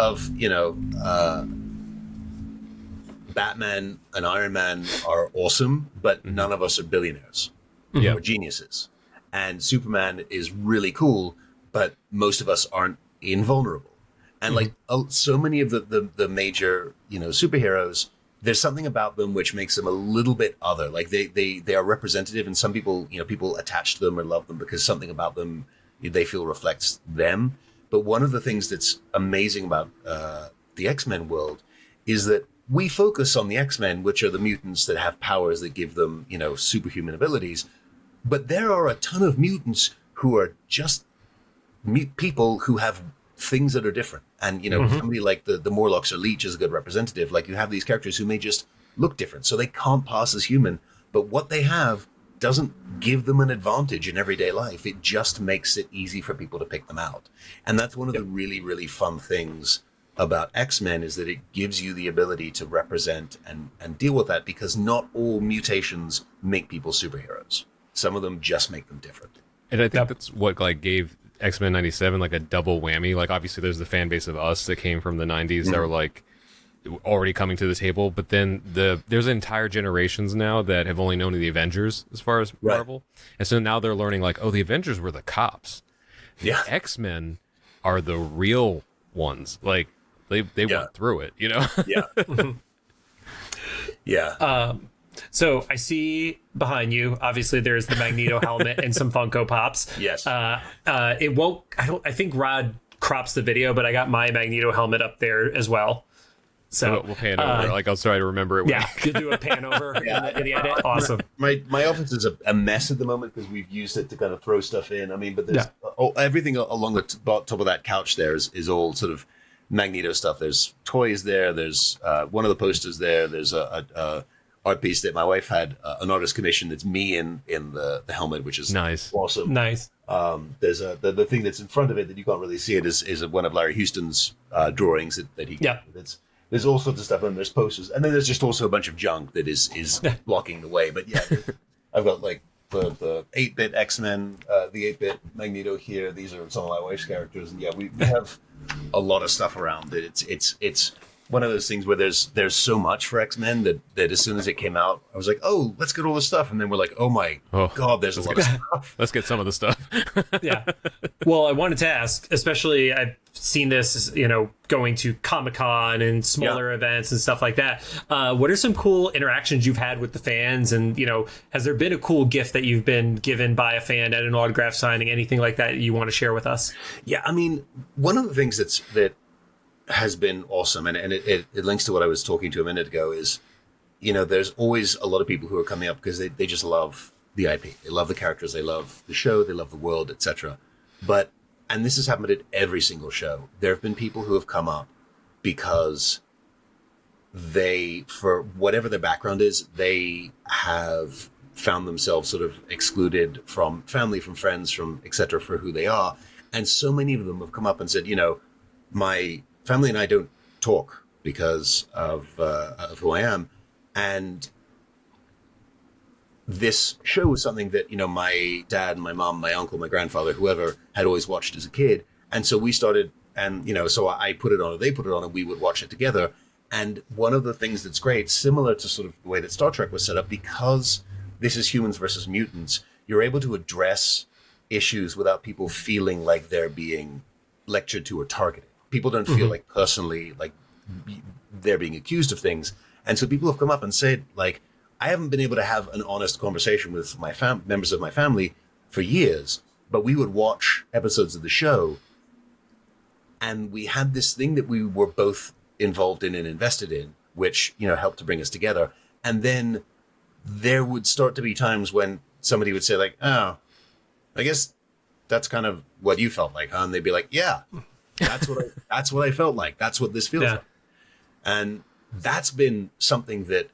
Batman and Iron Man are awesome, but none of us are billionaires or geniuses. And Superman is really cool, but most of us aren't invulnerable. And like so many of the major, superheroes, there's something about them which makes them a little bit other. Like they are representative, and some people, people attach to them or love them because something about them they feel reflects them. But one of the things that's amazing about the X-Men world is that we focus on the X-Men, which are the mutants that have powers that give them, superhuman abilities. But there are a ton of mutants who are just people who have things that are different. And, somebody like the Morlocks or Leech is a good representative. Like, you have these characters who may just look different, so they can't pass as human. But what they have doesn't give them an advantage in everyday life. It just makes it easy for people to pick them out. And that's one of the really, really fun things about X-Men, is that it gives you the ability to represent and deal with that, because not all mutations make people superheroes. Some of them just make them different. And I think that's what gave X-Men 97 a double whammy. Obviously there's the fan base of us that came from the 90s that were already coming to the table, but then there's entire generations now that have only known the Avengers as far as Marvel. And so now they're learning the Avengers were the cops. Yeah. The X-Men are the real ones. They went through it, Yeah. Yeah. So I see behind you, obviously there's the Magneto helmet and some Funko Pops. Yes. It won't, I think Rod crops the video, but I got my Magneto helmet up there as well. So we'll pan over. I'll try to remember it. Yeah, you do a pan over in the edit. Awesome. My office is a mess at the moment because we've used it to kind of throw stuff in. I mean, but there's everything along the top of that couch there is all sort of Magneto stuff. There's toys there. There's one of the posters there. There's a art piece that my wife had an artist commission that's me in the helmet, which is nice, awesome. Nice. There's the thing that's in front of it that you can't really see it is one of Larry Houston's drawings that he there's all sorts of stuff, and there's posters, and then there's just also a bunch of junk that is blocking the way. But I've got the 8-bit X-Men, the 8-bit Magneto here. These are some of my wife's characters, and we have a lot of stuff around it. It's one of those things where there's so much for X-Men that as soon as it came out, I was like, oh, let's get all this stuff. And then we're like, oh my God, there's a lot of stuff. Let's get some of the stuff. Yeah. Well, I wanted to ask, especially I've seen this, going to Comic-Con and smaller events and stuff like that. What are some cool interactions you've had with the fans? And, has there been a cool gift that you've been given by a fan at an autograph signing, anything like that you want to share with us? Yeah. I mean, one of the things that has been awesome, and it links to what I was talking to a minute ago, is, there's always a lot of people who are coming up because they just love the IP. They love the characters, they love the show, they love the world, etc. And this has happened at every single show. There have been people who have come up because they, for whatever their background is, they have found themselves sort of excluded from family, from friends, from etc. for who they are. And so many of them have come up and said, my family and I don't talk because of who I am. And this show was something that, my dad, my mom, my uncle, my grandfather, whoever had always watched as a kid. And so we started, and, so I put it on, or they put it on, and we would watch it together. And one of the things that's great, similar to sort of the way that Star Trek was set up, because this is humans versus mutants, you're able to address issues without people feeling like they're being lectured to or targeted. People don't feel like personally like they're being accused of things. And so people have come up and said, I haven't been able to have an honest conversation with my members of my family for years, but we would watch episodes of the show, and we had this thing that we were both involved in and invested in, which, helped to bring us together. And then there would start to be times when somebody would say oh, I guess that's kind of what you felt like, huh? And they'd be like, yeah, that's what I felt like. That's what this feels like. And that's been something that,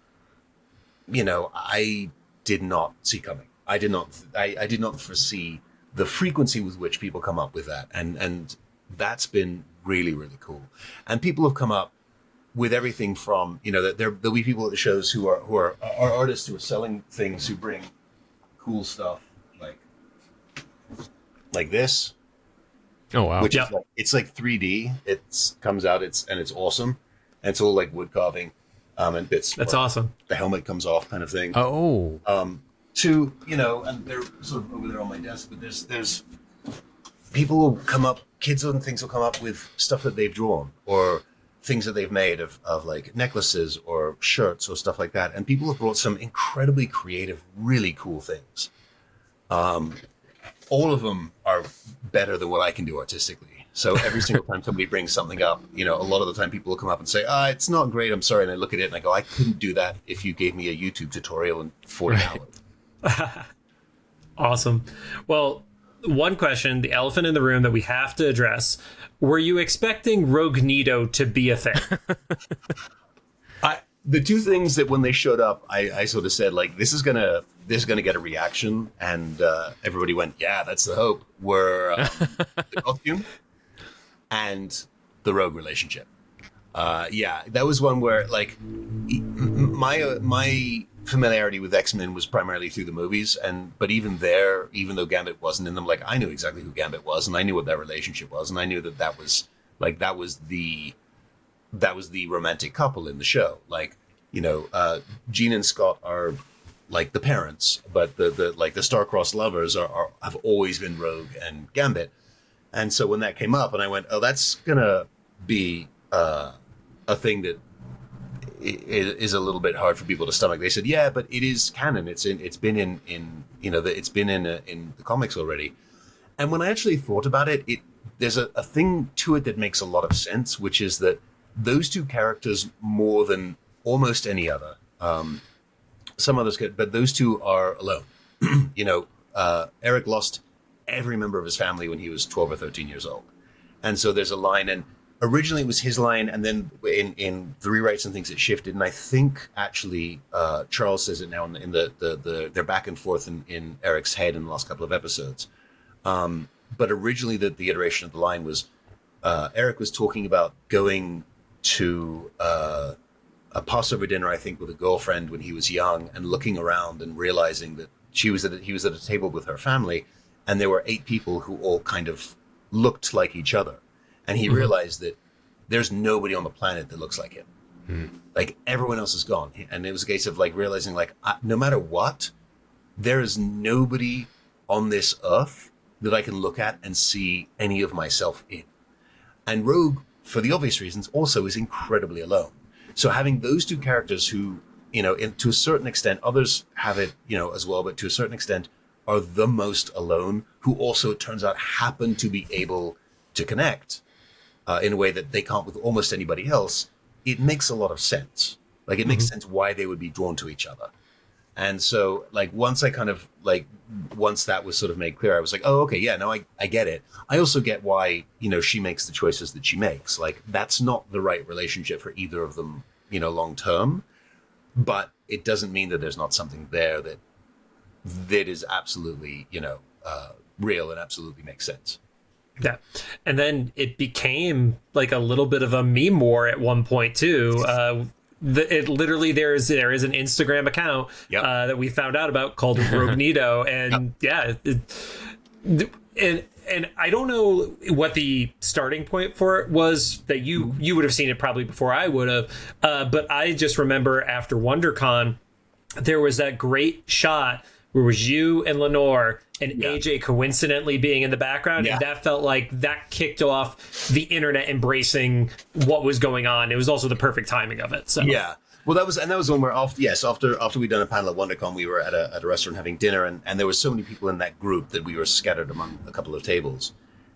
I did not see coming. I did not foresee the frequency with which people come up with that. And that's been really, really cool. And people have come up with everything from, there'll be people at the shows who are artists who are selling things, who bring cool stuff like this. Oh wow! Which is it's 3D. It comes out. It's awesome. And it's all wood carving, and bits. That's awesome. The helmet comes off, kind of thing. Oh. To and they're sort of over there on my desk. But there's people will come up. Kids and things will come up with stuff that they've drawn or things that they've made of necklaces or shirts or stuff like that. And people have brought some incredibly creative, really cool things. All of them are better than what I can do artistically. So every single time somebody brings something up, a lot of the time people will come up and say, it's not great, I'm sorry. And I look at it and I go, I couldn't do that if you gave me a YouTube tutorial in 40 hours. Awesome. Well, one question, the elephant in the room that we have to address. Were you expecting Magneto to be a thing? The two things that when they showed up, I sort of said, like, this is gonna get a reaction, and everybody went, yeah, that's the hope, were the costume and the Rogue relationship. That was one where, like, my familiarity with X-Men was primarily through the movies, but even there, even though Gambit wasn't in them, like, I knew exactly who Gambit was, and I knew what their relationship was, and I knew that was the romantic couple in the show. Like, Jean and Scott are like the parents, but the star-crossed lovers have always been Rogue and Gambit. And so when that came up, and I went, oh, that's gonna be a thing that is a little bit hard for people to stomach. They said, yeah, but it is canon. It's been in the comics already. And when I actually thought about it, there's a thing to it that makes a lot of sense, which is that those two characters, more than almost any other, some others could, but those two are alone. Eric lost every member of his family when he was 12 or 13 years old. And so there's a line, and originally it was his line, and then in the rewrites and things it shifted. And I think actually Charles says it now in their back and forth in Eric's head in the last couple of episodes. But originally the iteration of the line was Eric was talking about going to a Passover dinner, I think, with a girlfriend when he was young, and looking around and realizing that he was at a table with her family, and there were 8 people who all kind of looked like each other. And he realized that there's nobody on the planet that looks like him. Mm-hmm. Like, everyone else is gone. And it was a case of, like, realizing, like, no matter what, there is nobody on this earth that I can look at and see any of myself in. And Rogue, for the obvious reasons, also is incredibly alone. So having those two characters who, to a certain extent, others have it, as well, but to a certain extent are the most alone, who also, it turns out, happen to be able to connect in a way that they can't with almost anybody else, it makes a lot of sense. Like, it makes sense why they would be drawn to each other. And so, like, once that was sort of made clear, I was like, oh, okay, yeah, no, I get it. I also get why, she makes the choices that she makes. Like, that's not the right relationship for either of them, long term. But it doesn't mean that there's not something there that is absolutely, real and absolutely makes sense. Yeah. And then it became like a little bit of a meme war at one point too. It literally there is an Instagram account that we found out about called Magneto, and and I don't know what the starting point for it was that you would have seen it probably before I would have, but I just remember after WonderCon there was that great shot where it was you and Lenore and AJ coincidentally being in the background, and that felt like that kicked off the internet embracing what was going on. It was also the perfect timing of it. So well, that was one where after we'd done a panel at WonderCon, we were at a restaurant having dinner, and there were so many people in that group that we were scattered among a couple of tables.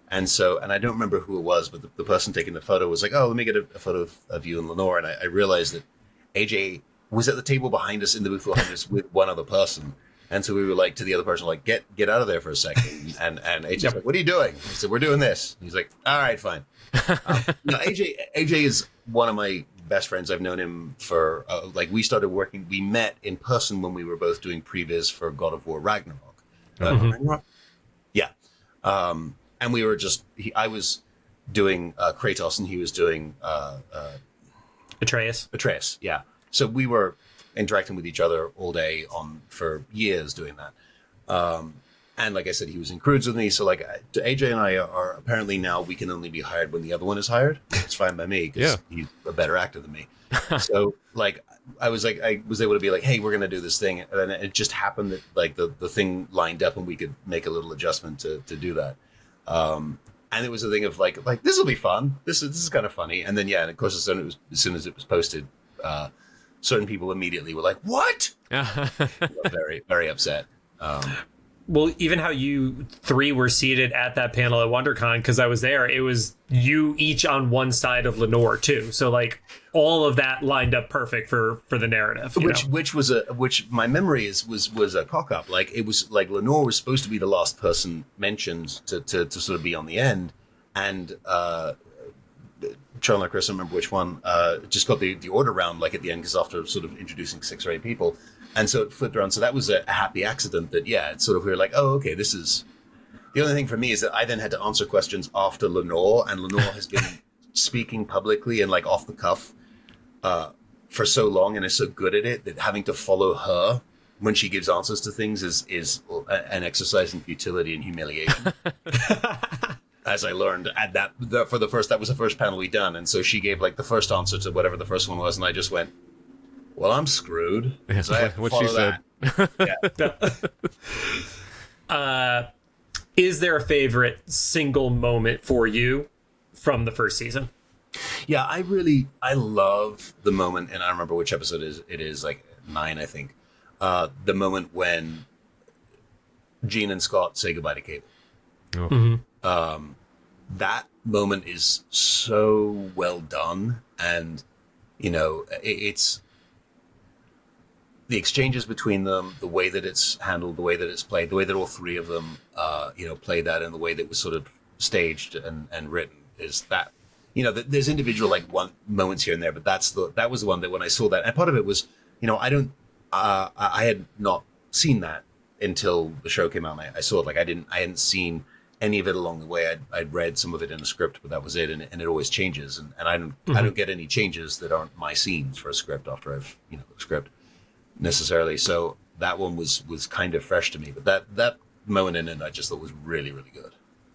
And so, and I don't remember who it was, but the person taking the photo was like, oh, let me get a photo of you and Lenore. And I realized that AJ was at the table behind us, in the booth behind us, with one other person. And so we were like to the other person, like, get out of there for a second. And AJ's like, what are you doing? I said, we're doing this. And he's like, all right, fine. No, AJ is one of my best friends. I've known him for, we met in person when we were both doing previs for God of War Ragnarok. Ragnarok? Yeah. And we were I was doing Kratos and he was doing Atreus, yeah. So we were interacting with each other all day for years doing that. And like I said, he was in Crudes with me. So like AJ and I are apparently now we can only be hired when the other one is hired. It's fine by me because he's a better actor than me. So like I was able to be like, hey, we're going to do this thing. And it just happened that like the thing lined up and we could make a little adjustment to do that. And it was a thing of like this will be fun. This is kind of funny. And then and of course as soon as it was posted, certain people immediately were like, "What?" Very, very upset. Well, even how you three were seated at that panel at WonderCon, because I was there, it was you each on one side of Lenore too. So like all of that lined up perfect for the narrative. Which my memory was a cock up. Like it was like Lenore was supposed to be the last person mentioned to sort of be on the end, and Charlie and Chris, I don't remember which one, just got the order round like at the end, because after sort of introducing 6 or 8 people. And so it flipped around. So that was a happy accident that, yeah, it's sort of, we were like, oh, okay, this is... The only thing for me is that I then had to answer questions after Lenore, and Lenore has been speaking publicly and like off the cuff for so long and is so good at it that having to follow her when she gives answers to things is an exercise in futility and humiliation. As I learned at that was the first panel we done. And so she gave like the first answer to whatever the first one was. And I just went, well, I'm screwed. So I what she said. Yeah. Is there a favorite single moment for you from the first season? Yeah, I love the moment, and I don't remember which episode it is like 9, I think. The moment when Jean and Scott say goodbye to Cable. Oh. Mm-hmm. That moment is so well done, and you know, it's the exchanges between them, the way that it's handled, the way that it's played, the way that all three of them, play that, and the way that was sort of staged and written is that, you know, there's individual like one moments here and there, but that was the one that when I saw that, and part of it was, you know, I had not seen that until the show came out. And I saw it, like I hadn't seen any of it along the way. I'd read some of it in a script, but that was it, and it always changes, and I don't get any changes that aren't my scenes for a script after I've the script necessarily. So that one was kind of fresh to me, but that moment in it I just thought was really, really good.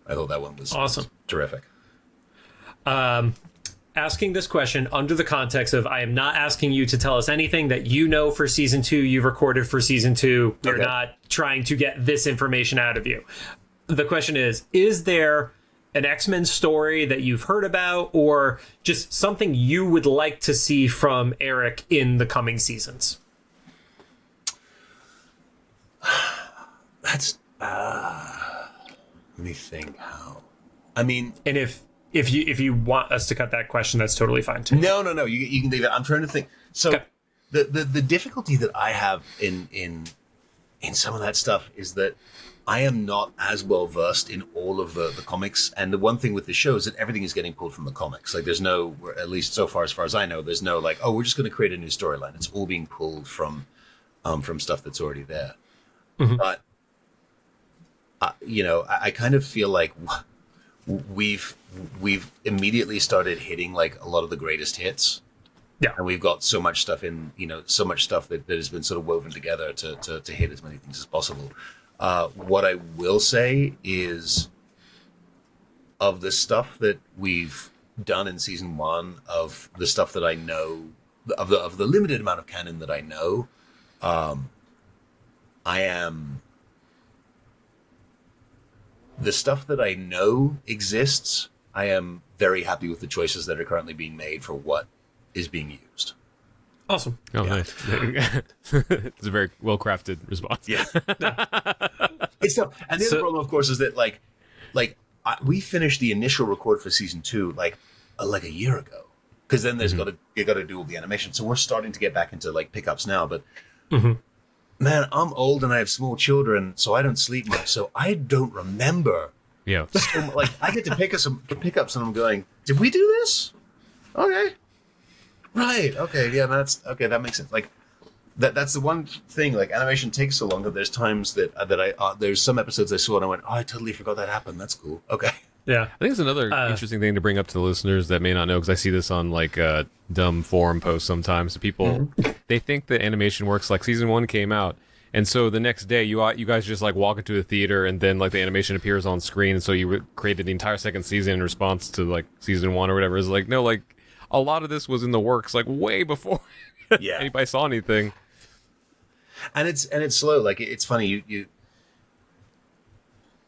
I thought that one was awesome, terrific. Asking this question under the context of I am not asking you to tell us anything that you know for season 2, you've recorded for season 2. We're not trying to get this information out of you. The question is there an X-Men story that you've heard about, or just something you would like to see from Eric in the coming seasons? That's let me think how. I mean, and if you want us to cut that question, that's totally fine too. No. You can leave it. I'm trying to think. So the difficulty that I have in some of that stuff is that I am not as well versed in all of the comics. And the one thing with the show is that everything is getting pulled from the comics. Like there's no, at least so far as I know, there's no like, oh, we're just going to create a new storyline. It's all being pulled from stuff that's already there. Mm-hmm. But I kind of feel like we've immediately started hitting like a lot of the greatest hits. Yeah. And we've got so much stuff so much stuff that has been sort of woven together to hit as many things as possible. What I will say is, of the stuff that we've done in season 1, of the stuff that I know, of the limited amount of canon that I know, the stuff that I know exists, I am very happy with the choices that are currently being made for what is being used. Awesome. Oh, yeah. Nice. It's a very well-crafted response. Yeah. It's tough. And the other problem, of course, is that we finished the initial record for season 2 like a year ago, because then there's you got to do all the animation. So we're starting to get back into like pickups now, but man, I'm old and I have small children, so I don't sleep much, so I don't remember. Yeah. So, like I get to pick up some and I'm going, did we do this? Okay. Right. Okay. Yeah. That makes sense. Like that's the one thing. Like animation takes so long that there's times that there's some episodes I saw and I went, oh, I totally forgot that happened. That's cool. Okay. Yeah. I think it's another interesting thing to bring up to the listeners that may not know, because I see this on like dumb forum posts sometimes. People they think the animation works like season 1 came out, and so the next day you guys just like walk into a theater and then like the animation appears on screen, and so you created the entire second season in response to like season 1 or whatever. It's like, no, like a lot of this was in the works like way before anybody saw anything. And it's slow. Like it's funny.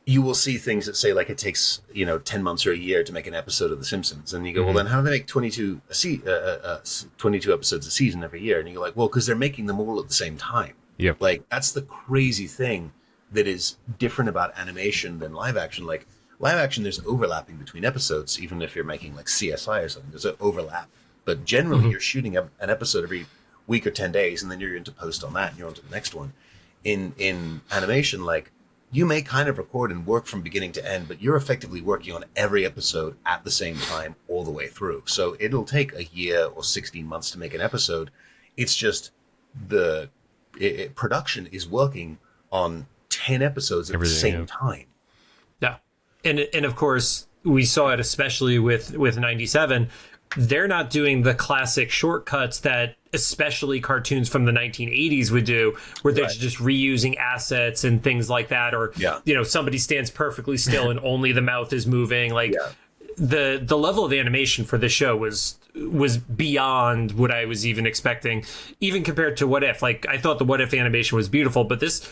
You will see things that say like it takes 10 months or a year to make an episode of The Simpsons, and you go, well, then how do they make 22 episodes a season every year? And you go like, well, because they're making them all at the same time. Yep. Like that's the crazy thing that is different about animation than live action. Like live action, there's overlapping between episodes, even if you're making like CSI or something, there's an overlap. But generally, you're shooting an episode every week or 10 days, and then you're into post on that, and you're on to the next one. In animation, like, you may kind of record and work from beginning to end, but you're effectively working on every episode at the same time all the way through. So it'll take a year or 16 months to make an episode. It's just production is working on 10 episodes at the same time. Yeah. And of course, we saw it especially with 97. They're not doing the classic shortcuts that especially cartoons from the 1980s would do, where they're just reusing assets and things like that, or somebody stands perfectly still and only the mouth is moving. Like the level of animation for this show was beyond what I was even expecting, even compared to What If. Like, I thought the What If animation was beautiful, but this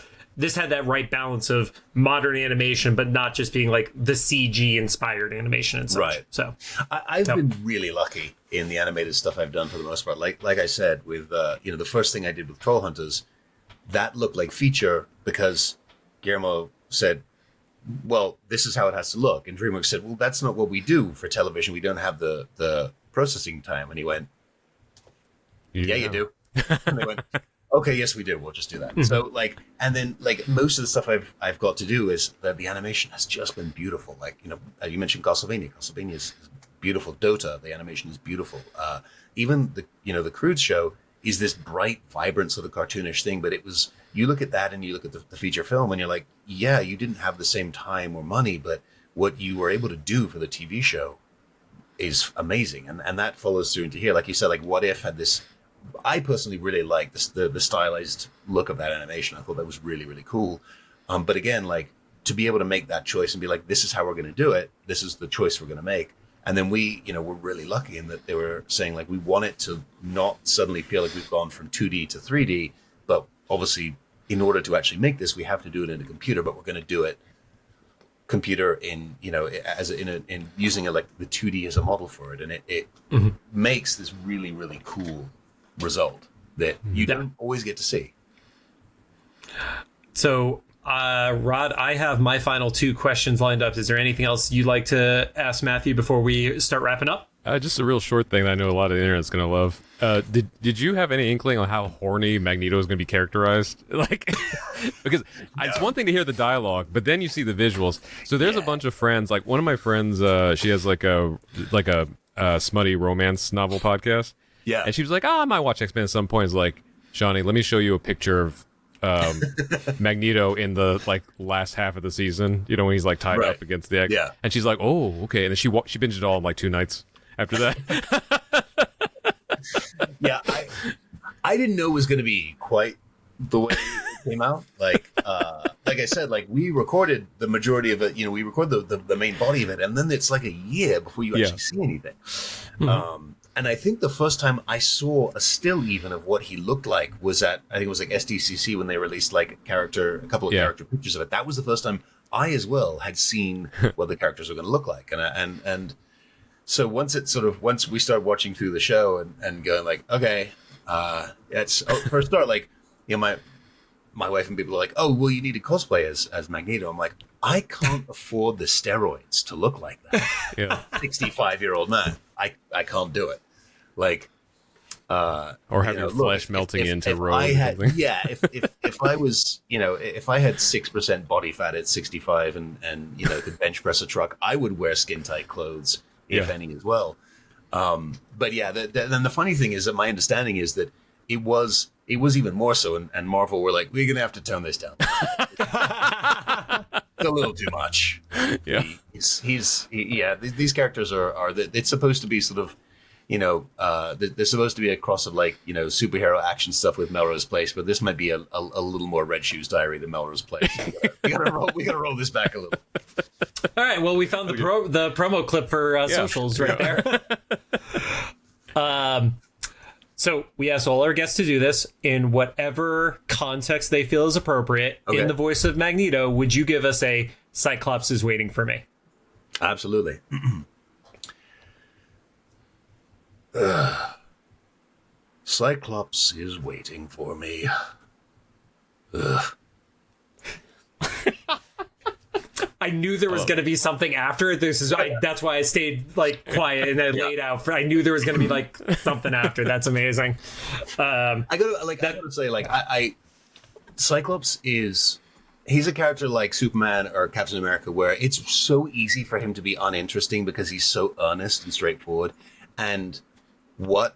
had that right balance of modern animation, but not just being like the CG inspired animation and such. Right. So I've been really lucky in the animated stuff I've done for the most part. Like I said, with the first thing I did with Troll Hunters, that looked like feature because Guillermo said, well, this is how it has to look. And DreamWorks said, well, that's not what we do for television. We don't have the processing time. And he went, yeah, you do. And they went, okay, yes, we do. We'll just do that. Mm-hmm. So and then most of the stuff I've got to do is that the animation has just been beautiful. Like, you mentioned Castlevania. Castlevania is beautiful. Dota, the animation is beautiful. Even the Crude show is this bright, vibrant sort of cartoonish thing. But you look at that and you look at the feature film and you're like, yeah, you didn't have the same time or money, but what you were able to do for the TV show is amazing. And that follows through into here. Like you said, like What If had this. I personally really like the stylized look of that animation. I thought that was really, really cool. But again, like, to be able to make that choice and be like, this is how we're going to do it. This is the choice we're going to make. And then we're really lucky in that they were saying, like, we want it to not suddenly feel like we've gone from 2D to 3D. But obviously, in order to actually make this, we have to do it in a computer. But we're going to do it computer in using like the 2D as a model for it. And it makes this really, really cool result that you don't always get to see. So, Rod, I have my final two questions lined up. Is there anything else you'd like to ask Matthew before we start wrapping up? Just a real short thing that I know a lot of the internet's going to love. Did you have any inkling on how horny Magneto is going to be characterized? Like, because it's one thing to hear the dialogue, but then you see the visuals. So there's a bunch of friends. Like, one of my friends, she has like a smutty romance novel podcast. Yeah. And she was like, I might watch X-Men at some point. It's like, Shawnee, let me show you a picture of Magneto in the last half of the season. When he's tied up against the egg. Yeah. And she's like, oh, okay. And then she binged it all in 2 nights after that. Yeah, I didn't know it was going to be quite the way it came out. Like I said, we recorded the majority of it. We record the main body of it, and then it's like a year before you actually see anything. Mm-hmm. And I think the first time I saw a still even of what he looked like was at, I think it was SDCC when they released a couple of character pictures of it. That was the first time I as well had seen what the characters were going to look like. And so once we started watching through the show and going okay, for a start, my wife and people are like, oh, well, you need to cosplay as Magneto. I'm like, I can't afford the steroids to look like that. 65-year-old man. I can't do it. Or have your flesh melting into road. If I was, if I had 6% body fat at 65 and could bench press a truck, I would wear skin tight clothes, if any, as well. But then the funny thing is that my understanding is that it was even more so, and Marvel were like, we're gonna have to tone this down. It's a little too much. Yeah, these characters are it's supposed to be sort of, they're supposed to be a cross of superhero action stuff with Melrose Place, but this might be a little more Red Shoes Diary than Melrose Place. We gotta roll this back a little. All right, well, we found the promo clip for socials right there. So we asked all our guests to do this in whatever context they feel is appropriate. Okay. In the voice of Magneto, would you give us a Cyclops is waiting for me? Absolutely. Cyclops is waiting for me. I knew there was going to be something after. That's why I stayed like quiet and I laid out. I knew there was going to be like something after. That's amazing. I gotta say, like, I Cyclops he's a character like Superman or Captain America, where it's so easy for him to be uninteresting because he's so earnest and straightforward. And what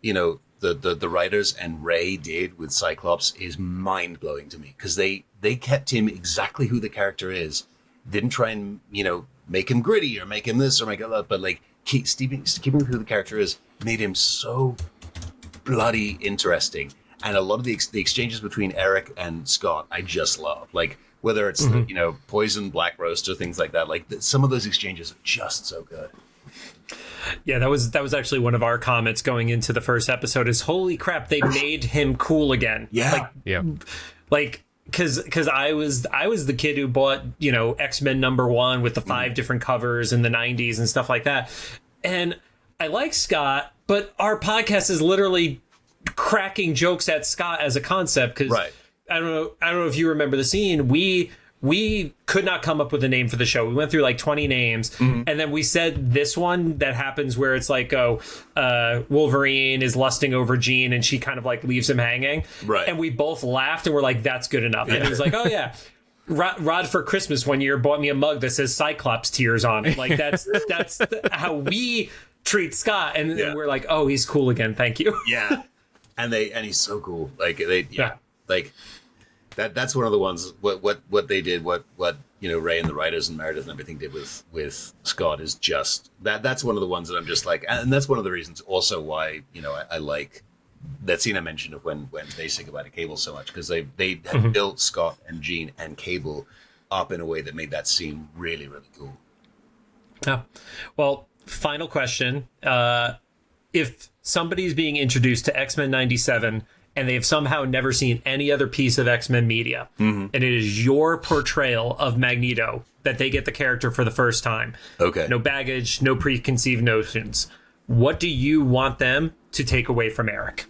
the writers and Ray did with Cyclops is mind blowing to me, because they kept him exactly who the character is. Didn't try and make him gritty or make him this or make it that, but like keeping who the character is made him so bloody interesting. And a lot of the exchanges between Eric and Scott, I just love. Like, whether it's poison, black roast, or things like that. Like, some of those exchanges are just so good. Yeah, that was actually one of our comments going into the first episode. Is holy crap, they made him cool again. Yeah, like because I was the kid who bought X-Men #1 with the 5 different covers in the 90s and stuff like that. And I like Scott, but our podcast is literally cracking jokes at Scott as a concept, because I don't know if you remember the scene. We could not come up with a name for the show. We went through like 20 names, and then we said this one that happens where it's like, Wolverine is lusting over Jean and she kind of like leaves him hanging. Right. And we both laughed and we're like, that's good enough. And he was like, oh yeah. Rod for Christmas one year bought me a mug that says Cyclops tears on it. Like that's how we treat Scott. And we're like, oh, he's cool again. Thank you. Yeah. And he's so cool. Like like that's one of the ones. What they did, what Ray and the writers and Meredith and everything did with Scott is just that's one of the ones that I'm just like, and that's one of the reasons also why I like that scene I mentioned of when they say goodbye to Cable so much, because they had built Scott and Jean and Cable up in a way that made that scene really, really cool. Yeah. Well, final question. If somebody's being introduced to X-Men 97 and they've somehow never seen any other piece of X-Men media, and it is your portrayal of Magneto that they get the character for the first time. Okay. No baggage, no preconceived notions. What do you want them to take away from Eric?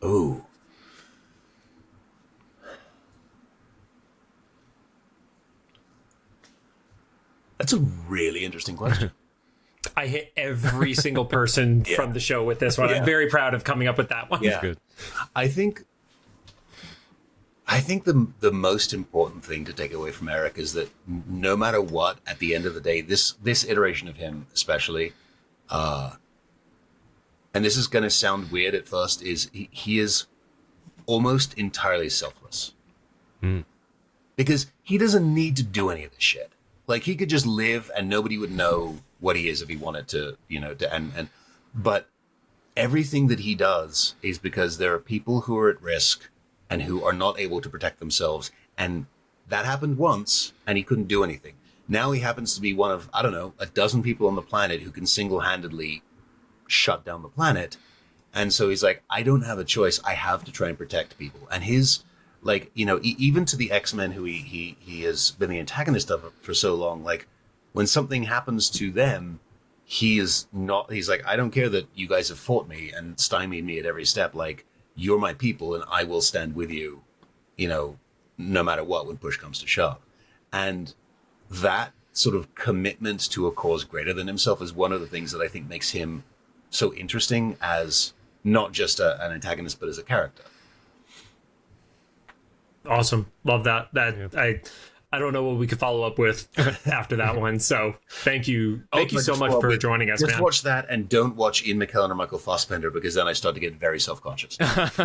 Ooh. That's a really interesting question. I hit every single person from the show with this one. I'm very proud of coming up with that one. Yeah. Good. I think the most important thing to take away from Eric is that no matter what, at the end of the day, this iteration of him especially, and this is going to sound weird at first, is he is almost entirely selfless. Because he doesn't need to do any of this shit. Like, he could just live and nobody would know what he is if he wanted to, but everything that he does is because there are people who are at risk and who are not able to protect themselves. And that happened once and he couldn't do anything. Now he happens to be one of, I don't know, a dozen people on the planet who can single-handedly shut down the planet. And so he's like, I don't have a choice. I have to try and protect people. And his, like, even to the X-Men who he has been the antagonist of for so long, like, when something happens to them, he's like, I don't care that you guys have fought me and stymied me at every step. Like, you're my people and I will stand with you, no matter what, when push comes to shove. And that sort of commitment to a cause greater than himself is one of the things that I think makes him so interesting as not just an antagonist, but as a character. Awesome. Love that. I don't know what we could follow up with after that one. So thank you. Thank you so much for joining us, just man. Watch that and don't watch Ian McKellen or Michael Fassbender, because then I start to get very self-conscious. That's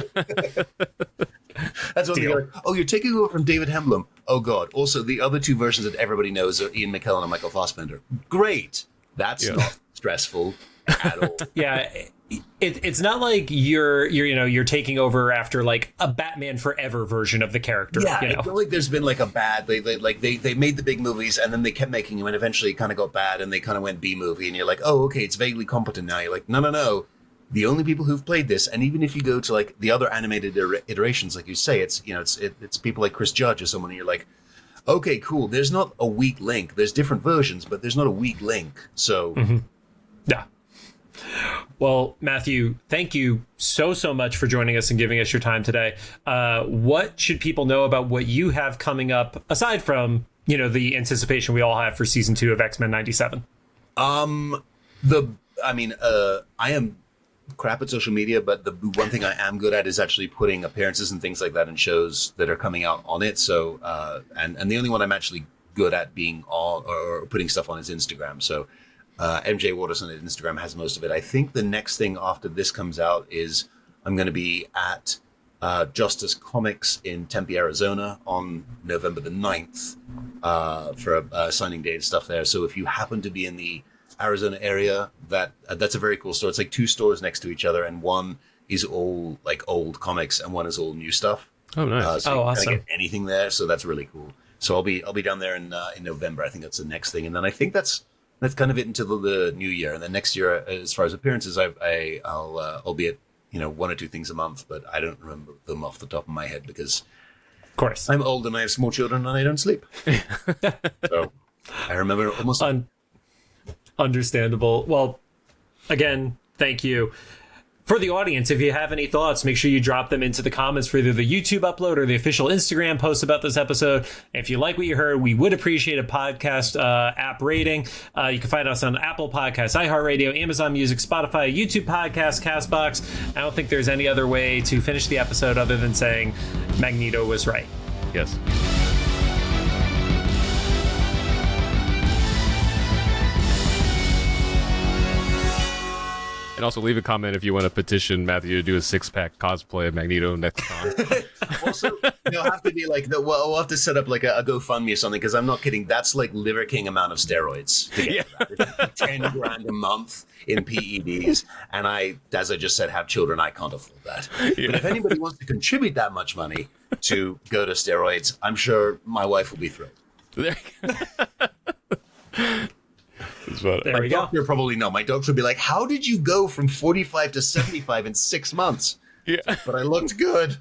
what you're like, oh, you're taking over from David Hemblum. Oh, God. Also, the other two versions that everybody knows are Ian McKellen and Michael Fassbender. Great. That's not stressful at all. Yeah. It's not like you're taking over after like a Batman Forever version of the character. Yeah, it's not like there's been like a bad. They made the big movies and then they kept making them and eventually kind of got bad and they kind of went B movie and you're like, oh, okay, it's vaguely competent now. You're like, no. The only people who've played this, and even if you go to like the other animated iterations, like you say, it's people like Chris Judge or someone, and you're like, okay, cool. There's not a weak link. There's different versions, but there's not a weak link. So, yeah. Well, Matthew, thank you so much for joining us and giving us your time today. What should people know about what you have coming up, aside from the anticipation we all have for season 2 of X-Men 97? I am crap at social media, but the one thing I am good at is actually putting appearances and things like that in shows that are coming out on it. So, and the only one I'm actually good at being on or putting stuff on is Instagram. So, MJ Waterson at Instagram has most of it. I think the next thing after this comes out is I'm going to be at Justice Comics in Tempe, Arizona on November the 9th for a signing day and stuff there. So if you happen to be in the Arizona area, that's a very cool store. It's like 2 stores next to each other, and one is all like old comics and one is all new stuff. Oh, nice. So you awesome. can't get anything there, so that's really cool. So I'll be down there in November. I think that's the next thing, and then I think that's kind of it until the new year. And then next year, as far as appearances, I'll be at 1 or 2 things a month, but I don't remember them off the top of my head because, Of course. I'm old and I have small children and I don't sleep. So I remember almost. Understandable. Well, again, thank you. For the audience, if you have any thoughts, make sure you drop them into the comments for either the YouTube upload or the official Instagram post about this episode. If you like what you heard, we would appreciate a podcast app rating. You can find us on Apple Podcasts, iHeartRadio, Amazon Music, Spotify, YouTube Podcasts, CastBox. I don't think there's any other way to finish the episode other than saying Magneto was right. Yes. And also leave a comment if you want to petition Matthew to do a 6-pack cosplay of Magneto next time. Also, you'll have to be like, we'll have to set up like a GoFundMe or something, because I'm not kidding. That's like Liver King amount of steroids to get that. 10 grand a month in PEDs. And as I just said, have children. I can't afford that. Yeah. But if anybody wants to contribute that much money to go to steroids, I'm sure my wife will be thrilled. There we go. Doctor probably no. My doctor would be like, "How did you go from 45 to 75 in 6 months?" Yeah, but I looked good.